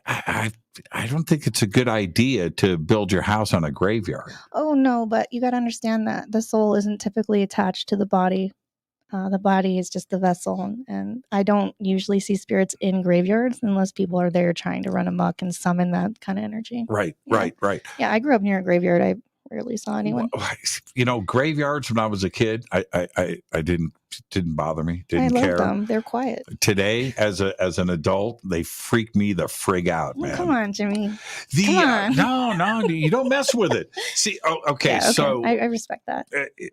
I don't think it's a good idea to build your house on a graveyard. Oh, no, but you got to understand that the soul isn't typically attached to the body. The body is just the vessel. And I don't usually see spirits in graveyards unless people are there trying to run amok and summon that kind of energy. Right. Yeah, I grew up near a graveyard. I rarely saw anyone. Graveyards when I was a kid, I didn't bother me. Didn't care. I loved them. They're quiet. Today, as an adult, they freak me the frig out, man. Come on, Jimmy. Come on. No, you don't mess with it. See, okay. Yeah, okay. So I respect that.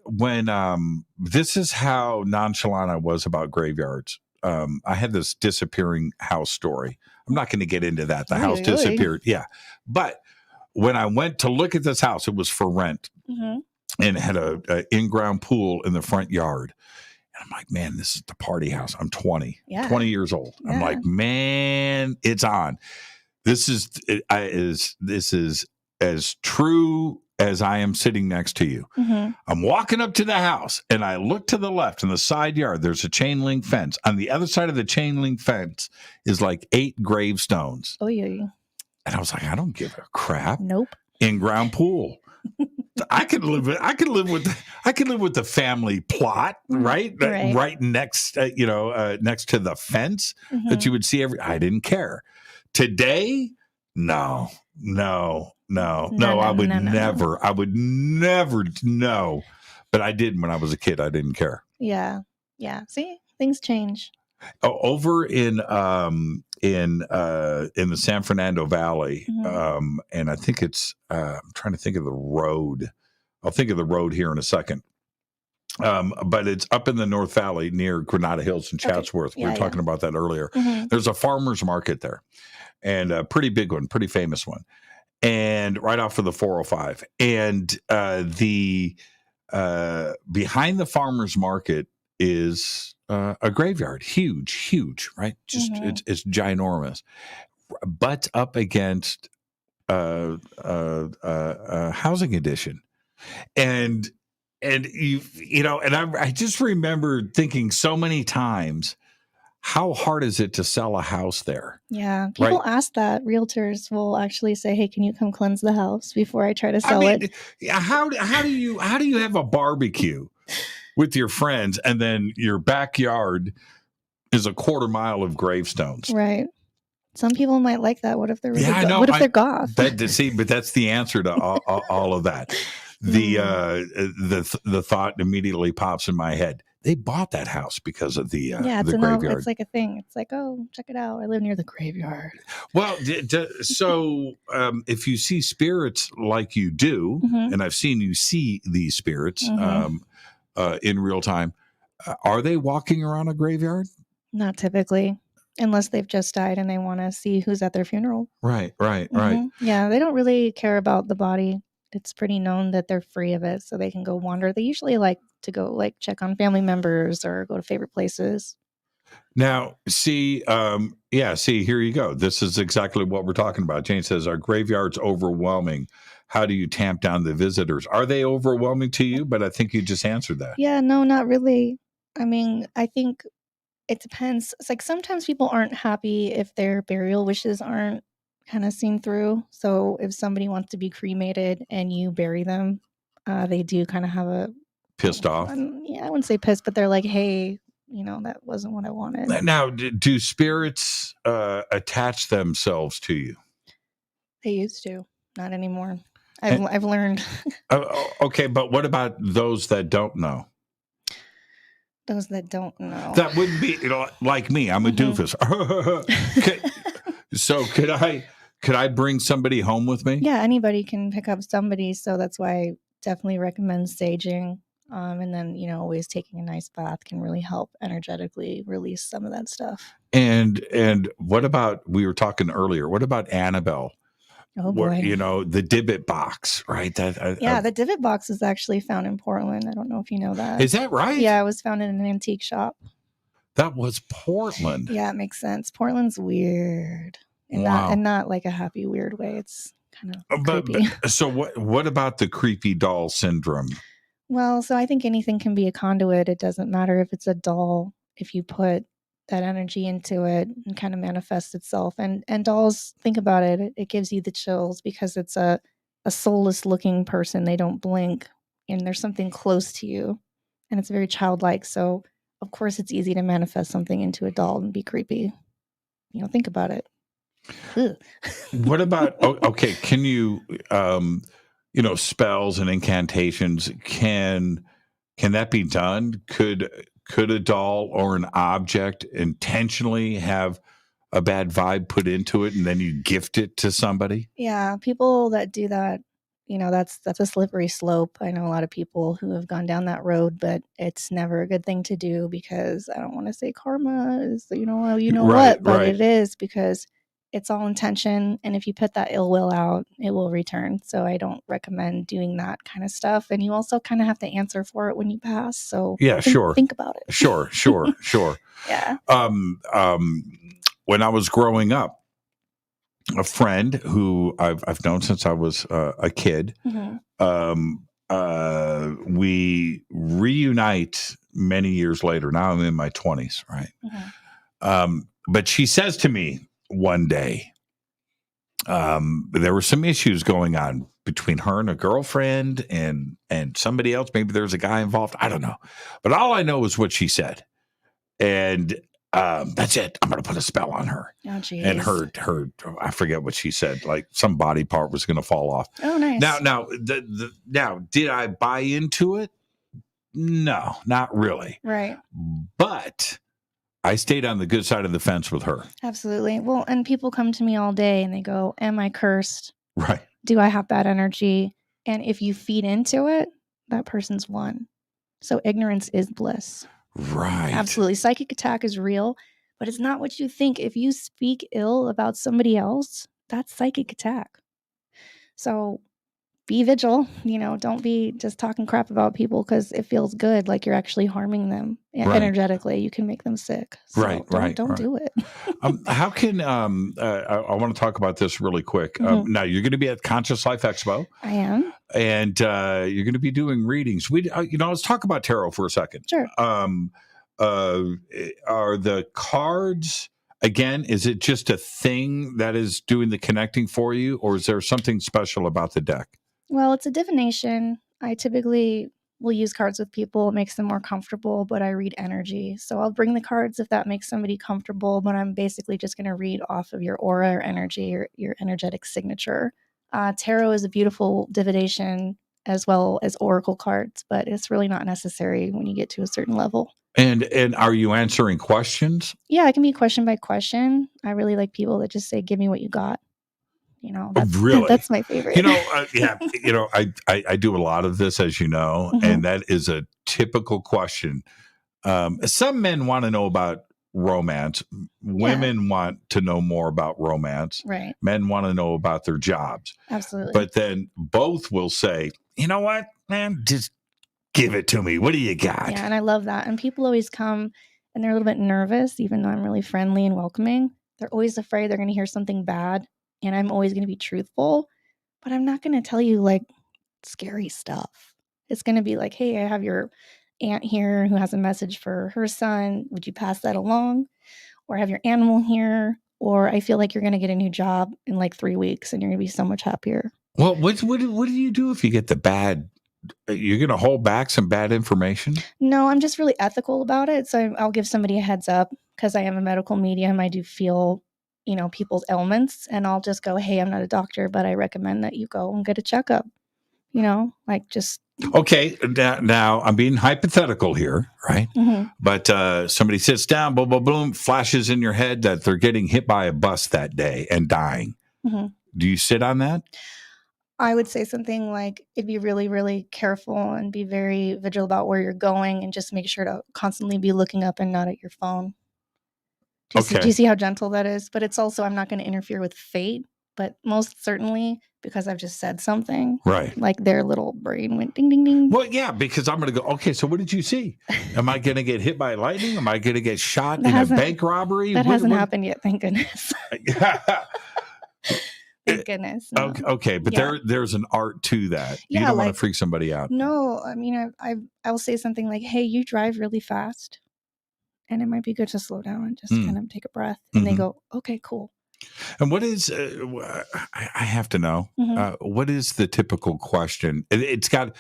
When this is how nonchalant I was about graveyards. I had this disappearing house story. I'm not going to get into that. The house disappeared. Yeah, but when I went to look at this house, it was for rent, and it had a in-ground pool in the front yard. And I'm like, man, this is the party house. I'm 20 years old. Yeah. I'm like, man, it's on. This is as true as I am sitting next to you. Mm-hmm. I'm walking up to the house and I look to the left in the side yard. There's a chain link fence. On the other side of the chain link fence is like 8 gravestones. Oh, yeah. And I was like, I don't give a crap. Nope. In-ground pool. I could live with the family plot, right? Right next, next to the fence that you would see I didn't care. Today, no. I would never know. But I did when I was a kid. I didn't care. Yeah. See, things change. Over in the San Fernando Valley, and I think it's I'm trying to think of the road. I'll think of the road here in a second. But it's up in the North Valley near Granada Hills and Chatsworth. We were talking about that earlier. Mm-hmm. There's a farmer's market there, and a pretty big one, pretty famous one, and right off of the 405. And the behind the farmer's market is a graveyard, huge, right? Just it's ginormous, butts up against a housing addition, and I just remember thinking so many times, how hard is it to sell a house there? Yeah, people ask that. Realtors will actually say, "Hey, can you come cleanse the house before I try to sell it?" How do you have a barbecue with your friends, and then your backyard is a quarter mile of gravestones? Right. Some people might like that. What if they're what if they're goth? But that's the answer to all of that. The thought immediately pops in my head. They bought that house because of the graveyard. It's like a thing. It's like, oh, check it out. I live near the graveyard. Well, so if you see spirits like you do, and I've seen you see these spirits in real time, are they walking around a graveyard? Not typically, unless they've just died and they want to see who's at their funeral. Right. Yeah, they don't really care about the body. It's pretty known that they're free of it, so they can go wander. They usually like to go check on family members or go to favorite places. Now, see, here you go. This is exactly what we're talking about. Jane says, our graveyard's overwhelming. How do you tamp down the visitors? Are they overwhelming to you? But I think you just answered that. Yeah, no, not really. I mean, I think It depends. It's like sometimes people aren't happy if their burial wishes aren't kind of seen through. So if somebody wants to be cremated and you bury them, they do kind of have a Pissed off. yeah, I wouldn't say pissed, but they're like, hey, that wasn't what I wanted. Now, do spirits attach themselves to you? They used to, not anymore. I've learned. Okay, but what about those that don't know? Those that don't know. That wouldn't be, like me. I'm a doofus. So could I bring somebody home with me? Yeah, anybody can pick up somebody. So that's why I definitely recommend saging. And then, always taking a nice bath can really help energetically release some of that stuff. And what about, we were talking earlier, what about Annabelle? Oh boy. The divot box, right? The divot box is actually found in Portland. I don't know if you know that. Is that right? Yeah, it was found in an antique shop. That was Portland. Yeah, it makes sense. Portland's weird. And not like a happy weird way. It's kind of creepy. So what about the creepy doll syndrome? Well, so I think anything can be a conduit. It doesn't matter if it's a doll, if you put that energy into it and kind of manifests itself. And dolls, think about it, it gives you the chills because it's a soulless looking person. They don't blink and there's something close to you and it's very childlike. So of course it's easy to manifest something into a doll and be creepy. Think about it. What about, okay, can you, spells and incantations, can that be done? Could a doll or an object intentionally have a bad vibe put into it and then you gift it to somebody? Yeah, people that do that, that's a slippery slope. I know a lot of people who have gone down that road, but it's never a good thing to do because I don't want to say karma is, what, but it is because it's all intention. And if you put that ill will out, it will return. So I don't recommend doing that kind of stuff. And you also kind of have to answer for it when you pass. So think about it. Sure. Yeah. When I was growing up, a friend who I've known since I was a kid, we reunite many years later. Now I'm in my 20s, right? But she says to me one day, there were some issues going on between her and a girlfriend and somebody else. Maybe there's a guy involved. I don't know. But all I know is what she said. And that's it. I'm going to put a spell on her. Oh, geez. And her, I forget what she said. Like some body part was going to fall off. Oh, nice. Now, did I buy into it? No, not really. Right. But I stayed on the good side of the fence with her. Absolutely. Well, and people come to me all day and they go, am I cursed? Right. Do I have bad energy? And if you feed into it, that person's won. So ignorance is bliss. Right. Absolutely. Psychic attack is real, but it's not what you think. If you speak ill about somebody else, that's psychic attack. So be vigilant, don't be just talking crap about people because it feels good, like you're actually harming them energetically. You can make them sick. So don't do it. How can, I want to talk about this really quick. Now you're going to be at Conscious Life Expo. I am. And you're going to be doing readings. Let's talk about tarot for a second. Sure. Are the cards, again, is it just a thing that is doing the connecting for you, or is there something special about the deck? Well, it's a divination. I typically will use cards with people. It makes them more comfortable, but I read energy. So I'll bring the cards if that makes somebody comfortable, but I'm basically just going to read off of your aura or energy or your energetic signature. Tarot is a beautiful divination as well as oracle cards, but it's really not necessary when you get to a certain level. And are you answering questions? Yeah, it can be question by question. I really like people that just say, give me what you got. That's my favorite. I do a lot of this, as you know, and that is a typical question. Some men want to know about romance. Women want to know more about romance. Right. Men want to know about their jobs. Absolutely. But then both will say, you know what, man, just give it to me. What do you got? Yeah, and I love that. And people always come and they're a little bit nervous, even though I'm really friendly and welcoming. They're always afraid they're going to hear something bad. And I'm always going to be truthful, but I'm not going to tell you like scary stuff. It's going to be like, hey, I have your aunt here who has a message for her son. Would you pass that along? Or have your animal here? Or I feel like you're going to get a new job in like 3 weeks and you're going to be so much happier. Well, what do you do if you get the bad? You're going to hold back some bad information? No, I'm just really ethical about it. So I'll give somebody a heads up because I am a medical medium. I do feel, people's ailments, and I'll just go, hey, I'm not a doctor, but I recommend that you go and get a checkup. Just. Okay. Now I'm being hypothetical here, right? Mm-hmm. But somebody sits down, boom, boom, boom, flashes in your head that they're getting hit by a bus that day and dying. Mm-hmm. Do you sit on that? I would say something like, it'd be really, really careful and be very vigilant about where you're going, and just make sure to constantly be looking up and not at your phone. Do you see how gentle that is? But it's also, I'm not going to interfere with fate, but most certainly because I've just said something. Right. Like their little brain went ding, ding, ding. Well, yeah, because I'm going to go, okay, so what did you see? Am I going to get hit by lightning? Am I going to get shot in a bank robbery? That hasn't happened yet, thank goodness. Thank goodness. No. Okay, but there's an art to that. Yeah, you don't want to freak somebody out. No, I mean, I'll say something like, hey, you drive really fast, and it might be good to slow down and just kind of take a breath. And they go, okay, cool. And what is, I have to know, what is the typical question? It's got,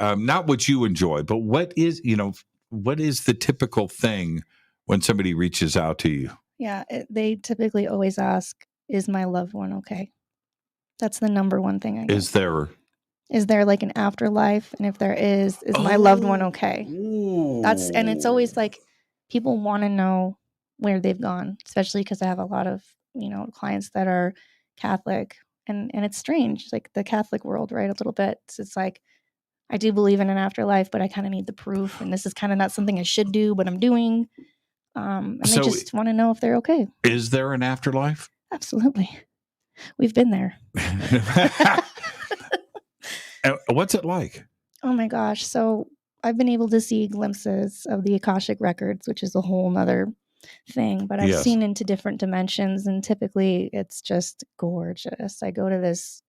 not what you enjoy, but what is the typical thing when somebody reaches out to you? Yeah, they typically always ask, is my loved one okay? That's the number one thing I get. Is there like an afterlife? And if there is my loved one okay? Ooh. And it's always like, people want to know where they've gone, especially because I have a lot of, clients that are Catholic, and it's strange, like the Catholic world, right? A little bit. So it's like, I do believe in an afterlife, but I kind of need the proof. And this is kind of not something I should do, but I'm doing. And they just want to know if they're okay. Is there an afterlife? Absolutely. We've been there. What's it like? Oh my gosh. So I've been able to see glimpses of the Akashic records, which is a whole nother thing, but I've seen into different dimensions, and typically it's just gorgeous. I go to this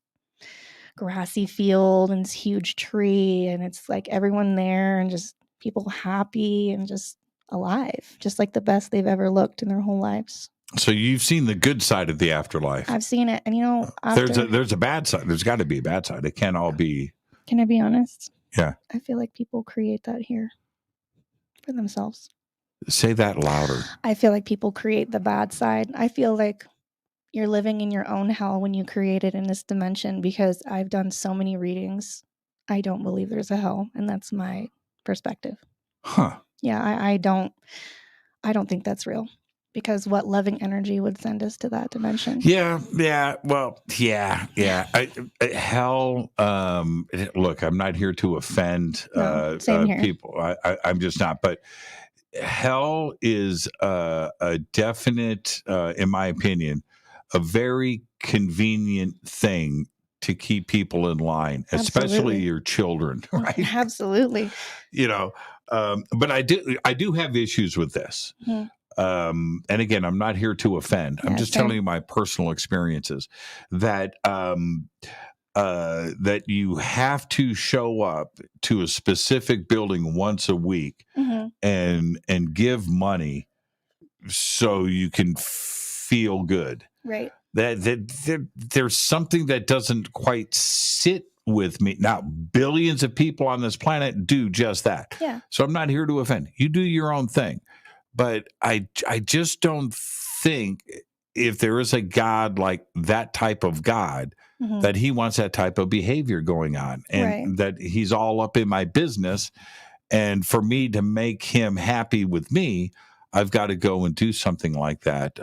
grassy field and this huge tree, and it's like everyone there and just people happy and just alive, just like the best they've ever looked in their whole lives. So you've seen the good side of the afterlife. I've seen it. And there's a bad side. There's got to be a bad side. It can't all be. Can I be honest? Yeah. I feel like people create that here for themselves. Say that louder. I feel like people create the bad side. I feel like you're living in your own hell when you create it in this dimension, because I've done so many readings. I don't believe there's a hell, and that's my perspective. Huh. Yeah, I don't think that's real. Because what loving energy would send us to that dimension? Yeah. Well, yeah. Hell. Look, I'm not here to offend people. I'm just not. But hell is a definite, in my opinion, a very convenient thing to keep people in line, especially your children. Right? Absolutely. But I do have issues with this. Mm-hmm. And again, I'm not here to offend. I'm just telling you my personal experiences that that you have to show up to a specific building once a week and give money so you can feel good. Right. That there's something that doesn't quite sit with me. Now, billions of people on this planet do just that. Yeah. So I'm not here to offend. You do your own thing. But I just don't think, if there is a God like that type of God, that he wants that type of behavior going on, and that he's all up in my business. And for me to make him happy with me, I've got to go and do something like that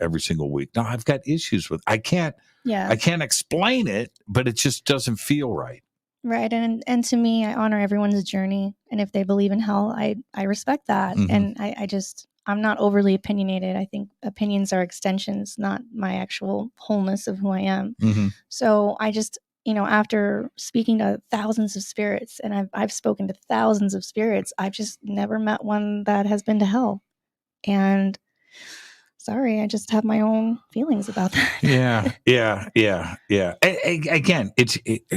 every single week. Now, I've got issues with I can't explain it, but it just doesn't feel right. Right. And to me, I honor everyone's journey. And if they believe in hell, I respect that. And I'm not overly opinionated. I think opinions are extensions, not my actual wholeness of who I am. So I just, after speaking to thousands of spirits, and I've spoken to thousands of spirits, I've just never met one that has been to hell. And sorry, I just have my own feelings about that. Yeah. Again,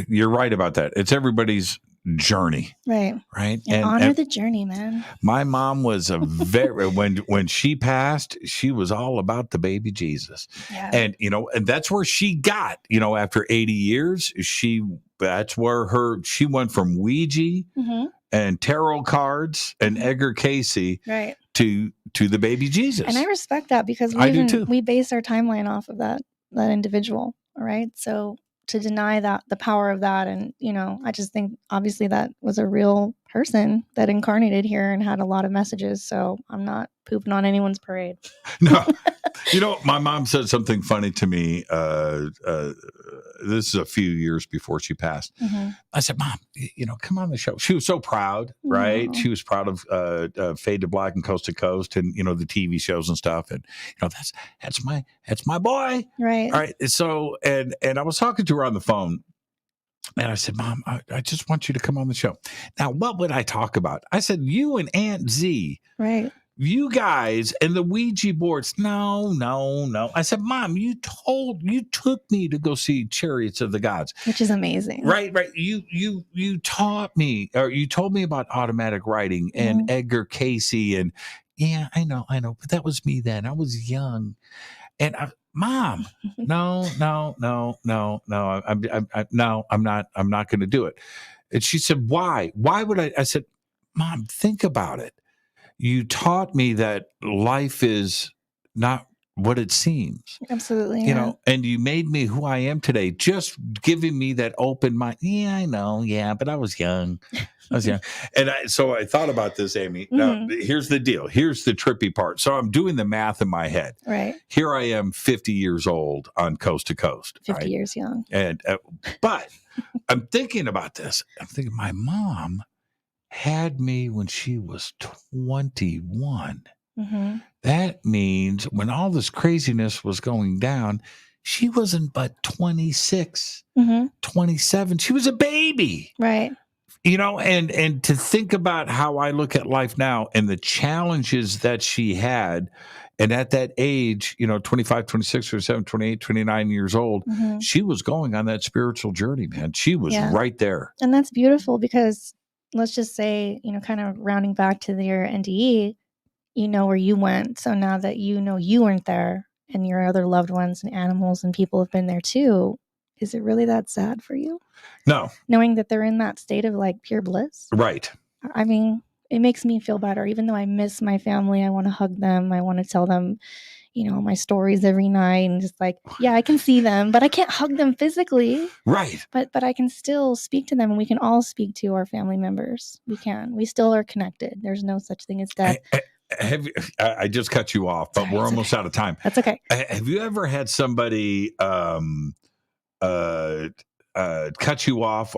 you're right about that. It's everybody's journey. Right. Right. And honor the journey, man. My mom was a very, when she passed, she was all about the baby Jesus. Yeah. And, and that's where she got, after 80 years, she went from Ouija and tarot cards and Edgar Casey right. to the baby Jesus. And I respect that because we base our timeline off of that individual. All right. So to deny that, the power of that. And, I just think obviously that was a real person that incarnated here and had a lot of messages. So I'm not pooping on anyone's parade. No. My mom said something funny to me. This is a few years before she passed. I said, Mom, come on the show. She was so proud, right? She was proud of Fade to Black and Coast to Coast and, the TV shows and stuff. And, that's my boy. Right. All right. So, and I was talking to her on the phone. And I said, Mom, I just want you to come on the show. Now, what would I talk about? I said, you and Aunt Z. Right. You guys and the Ouija boards. No. I said, Mom, you took me to go see Chariots of the Gods. Which is amazing. Right. You taught me, or you told me about automatic writing and Edgar Casey. And yeah, I know. But that was me then. I was young. And Mom, no. I'm not going to do it. And she said, why? Why would I? I said, Mom, think about it. You taught me that life is not what it seems. Absolutely. And you made me who I am today, just giving me that open mind. Yeah, I know. Yeah, but I was young. And so I thought about this, Amy. Now, here's the deal. Here's the trippy part. So I'm doing the math in my head. Right. Here I am, 50 years old on Coast to Coast. 50 years young. And but I'm thinking about this. I'm thinking my mom had me when she was 21. That means when all this craziness was going down, she wasn't but 26, 27. She was a baby. Right. And to think about how I look at life now and the challenges that she had. And at that age, 25, 26, 27, 28, 29 years old, she was going on that spiritual journey, man. She was right there. And that's beautiful because let's just say, kind of rounding back to your NDE, where you went. So now that you weren't there and your other loved ones and animals and people have been there too, is it really that sad for you? No. Knowing that they're in that state of like pure bliss? Right. I mean, it makes me feel better. Even though I miss my family, I want to hug them. I want to tell them, my stories every night and just like, yeah, I can see them, but I can't hug them physically. Right. But I can still speak to them and we can all speak to our family members. We can. We still are connected. There's no such thing as death. I just cut you off, but we're almost out of time. That's okay. Have you ever had somebody cut you off?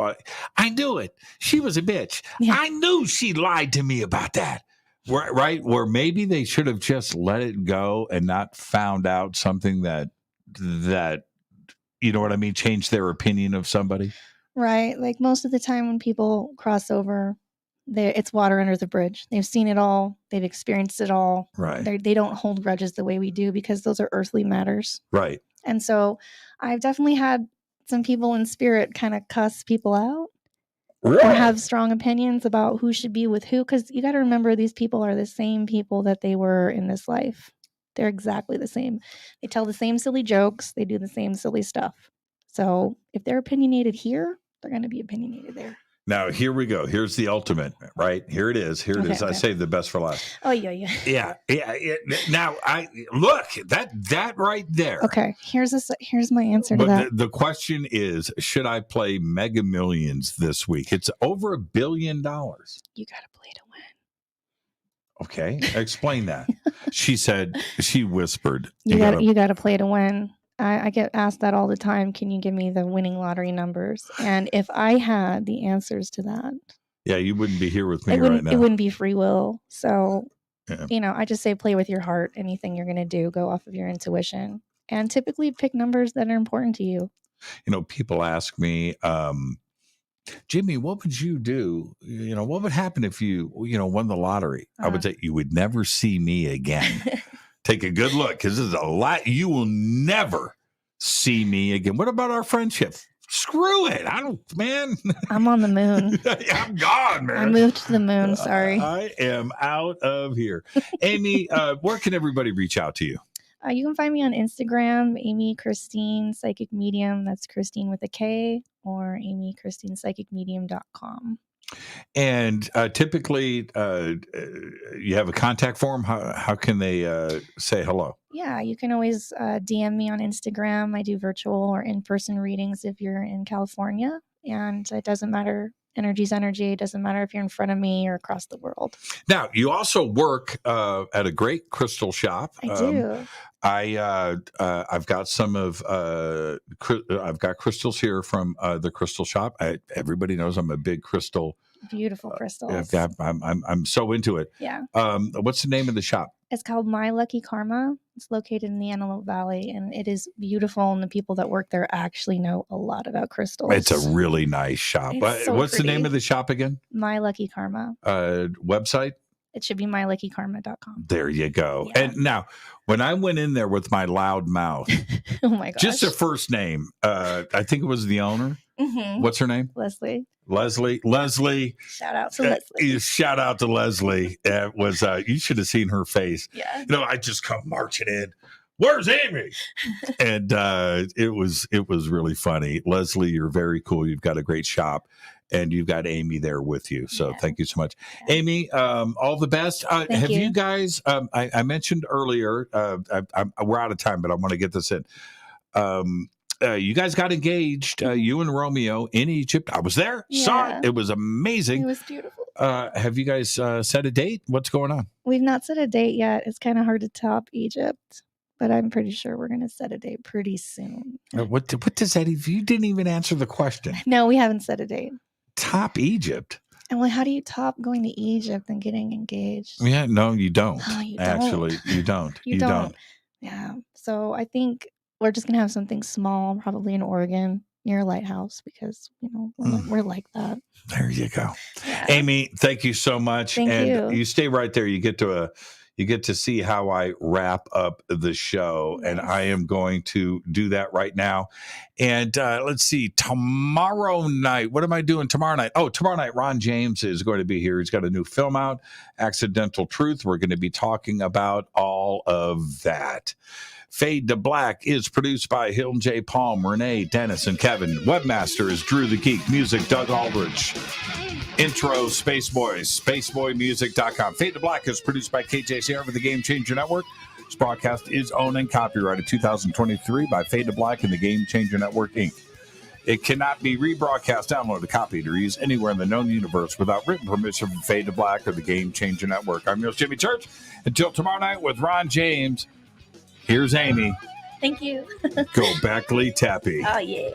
I knew it. She was a bitch. Yeah. I knew she lied to me about that. Right? Where maybe they should have just let it go and not found out something that you know what I mean, changed their opinion of somebody. Right. Like most of the time when people cross over, it's water under the bridge. They've seen it all. They've experienced it all. Right. They don't hold grudges the way we do because those are earthly matters. Right. And so I've definitely had some people in spirit kind of cuss people out. Really? Or have strong opinions about who should be with who. Because you got to remember, these people are the same people that they were in this life. They're exactly the same. They tell the same silly jokes. They do the same silly stuff. So if they're opinionated here, they're going to be opinionated there. Now, here we go. Here's the ultimate, right? Here it is. Here it is. Okay. I saved the best for last. Oh, yeah. Yeah. Now, look, that right there. Okay. Here's my answer to that. The question is, should I play Mega Millions this week? It's over $1 billion. You got to play to win. Okay. Explain that. She whispered. You got to play to win. I get asked that all the time. Can you give me the winning lottery numbers? And if I had the answers to that, yeah, you wouldn't be here with me right now. It wouldn't be free will. So, I just say play with your heart. Anything you're going to do, go off of your intuition, and typically pick numbers that are important to you. People ask me, Jimmy, what would you do? What would happen if you, won the lottery? I would say you would never see me again. Take a good look, because there's a lot. You will never see me again. What about our friendship? Screw it. I don't, man. I'm on the moon. I'm gone, man. I moved to the moon. Sorry. I am out of here. Amy, where can everybody reach out to you? You can find me on Instagram, Amy Kristine Psychic Medium. That's Christine with a K, or amykristinespsychicmedium.com. And typically, you have a contact form. How can they say hello? Yeah, you can always DM me on Instagram. I do virtual or in-person readings if you're in California. And it doesn't matter. Energy's energy. It doesn't matter if you're in front of me or across the world. Now, you also work at a great crystal shop. I do. I've got some of I've got crystals here from the crystal shop. Everybody knows I'm a big crystal. Beautiful crystals. I'm so into it. Yeah. What's the name of the shop? It's called My Lucky Karma. It's located in the Antelope Valley, and it is beautiful. And the people that work there actually know a lot about crystals. It's a really nice shop. What's the name of the shop again? My Lucky Karma. Website? It should be myluckykarma.com. There you go. Yeah. And now, when I went in there with my loud mouth, oh my gosh, just a first name. I think it was the owner. Mm-hmm. What's her name? Leslie. Shout out to Leslie. Shout out to Leslie. It was you should have seen her face. Yeah. I just come marching in. Where's Amy? And it was really funny. Leslie, you're very cool. You've got a great shop, and you've got Amy there with you. So thank you so much, Amy. All the best. Have you guys? I mentioned earlier. We're out of time, but I want to get this in. You guys got engaged, you and Romeo, in Egypt. I was there, saw it. It was amazing. It was beautiful. Have you guys set a date? What's going on? We've not set a date yet. It's kind of hard to top Egypt, but I'm pretty sure we're going to set a date pretty soon. What does that? If you didn't even answer the question. No, we haven't set a date. Top Egypt. And well, how do you top going to Egypt and getting engaged? Yeah, no, you don't. No, you Actually, don't. you don't. You don't. Yeah. So I think we're just going to have something small, probably in Oregon, near a lighthouse, because, we're like that. There you go. Yeah. Amy, thank you so much. Thank you. You stay right there. You get to see how I wrap up the show. Nice. And I am going to do that right now. And let's see, tomorrow night, what am I doing tomorrow night? Oh, tomorrow night, Ron James is going to be here. He's got a new film out, Accidental Truth. We're going to be talking about all of that. Fade to Black is produced by Hilton J. Palm, Renee, Dennis, and Kevin. Webmaster is Drew the Geek. Music, Doug Aldrich. Intro, Spaceboys, spaceboymusic.com. Fade to Black is produced by KJ Sierra for the Game Changer Network. This broadcast is owned and copyrighted 2023 by Fade to Black and the Game Changer Network, Inc. It cannot be rebroadcast, downloaded, copied, or used anywhere in the known universe without written permission from Fade to Black or the Game Changer Network. I'm your host, Jimmy Church. Until tomorrow night with Ron James, here's Amy. Thank you. Go Backley Tappy. Oh, yeah.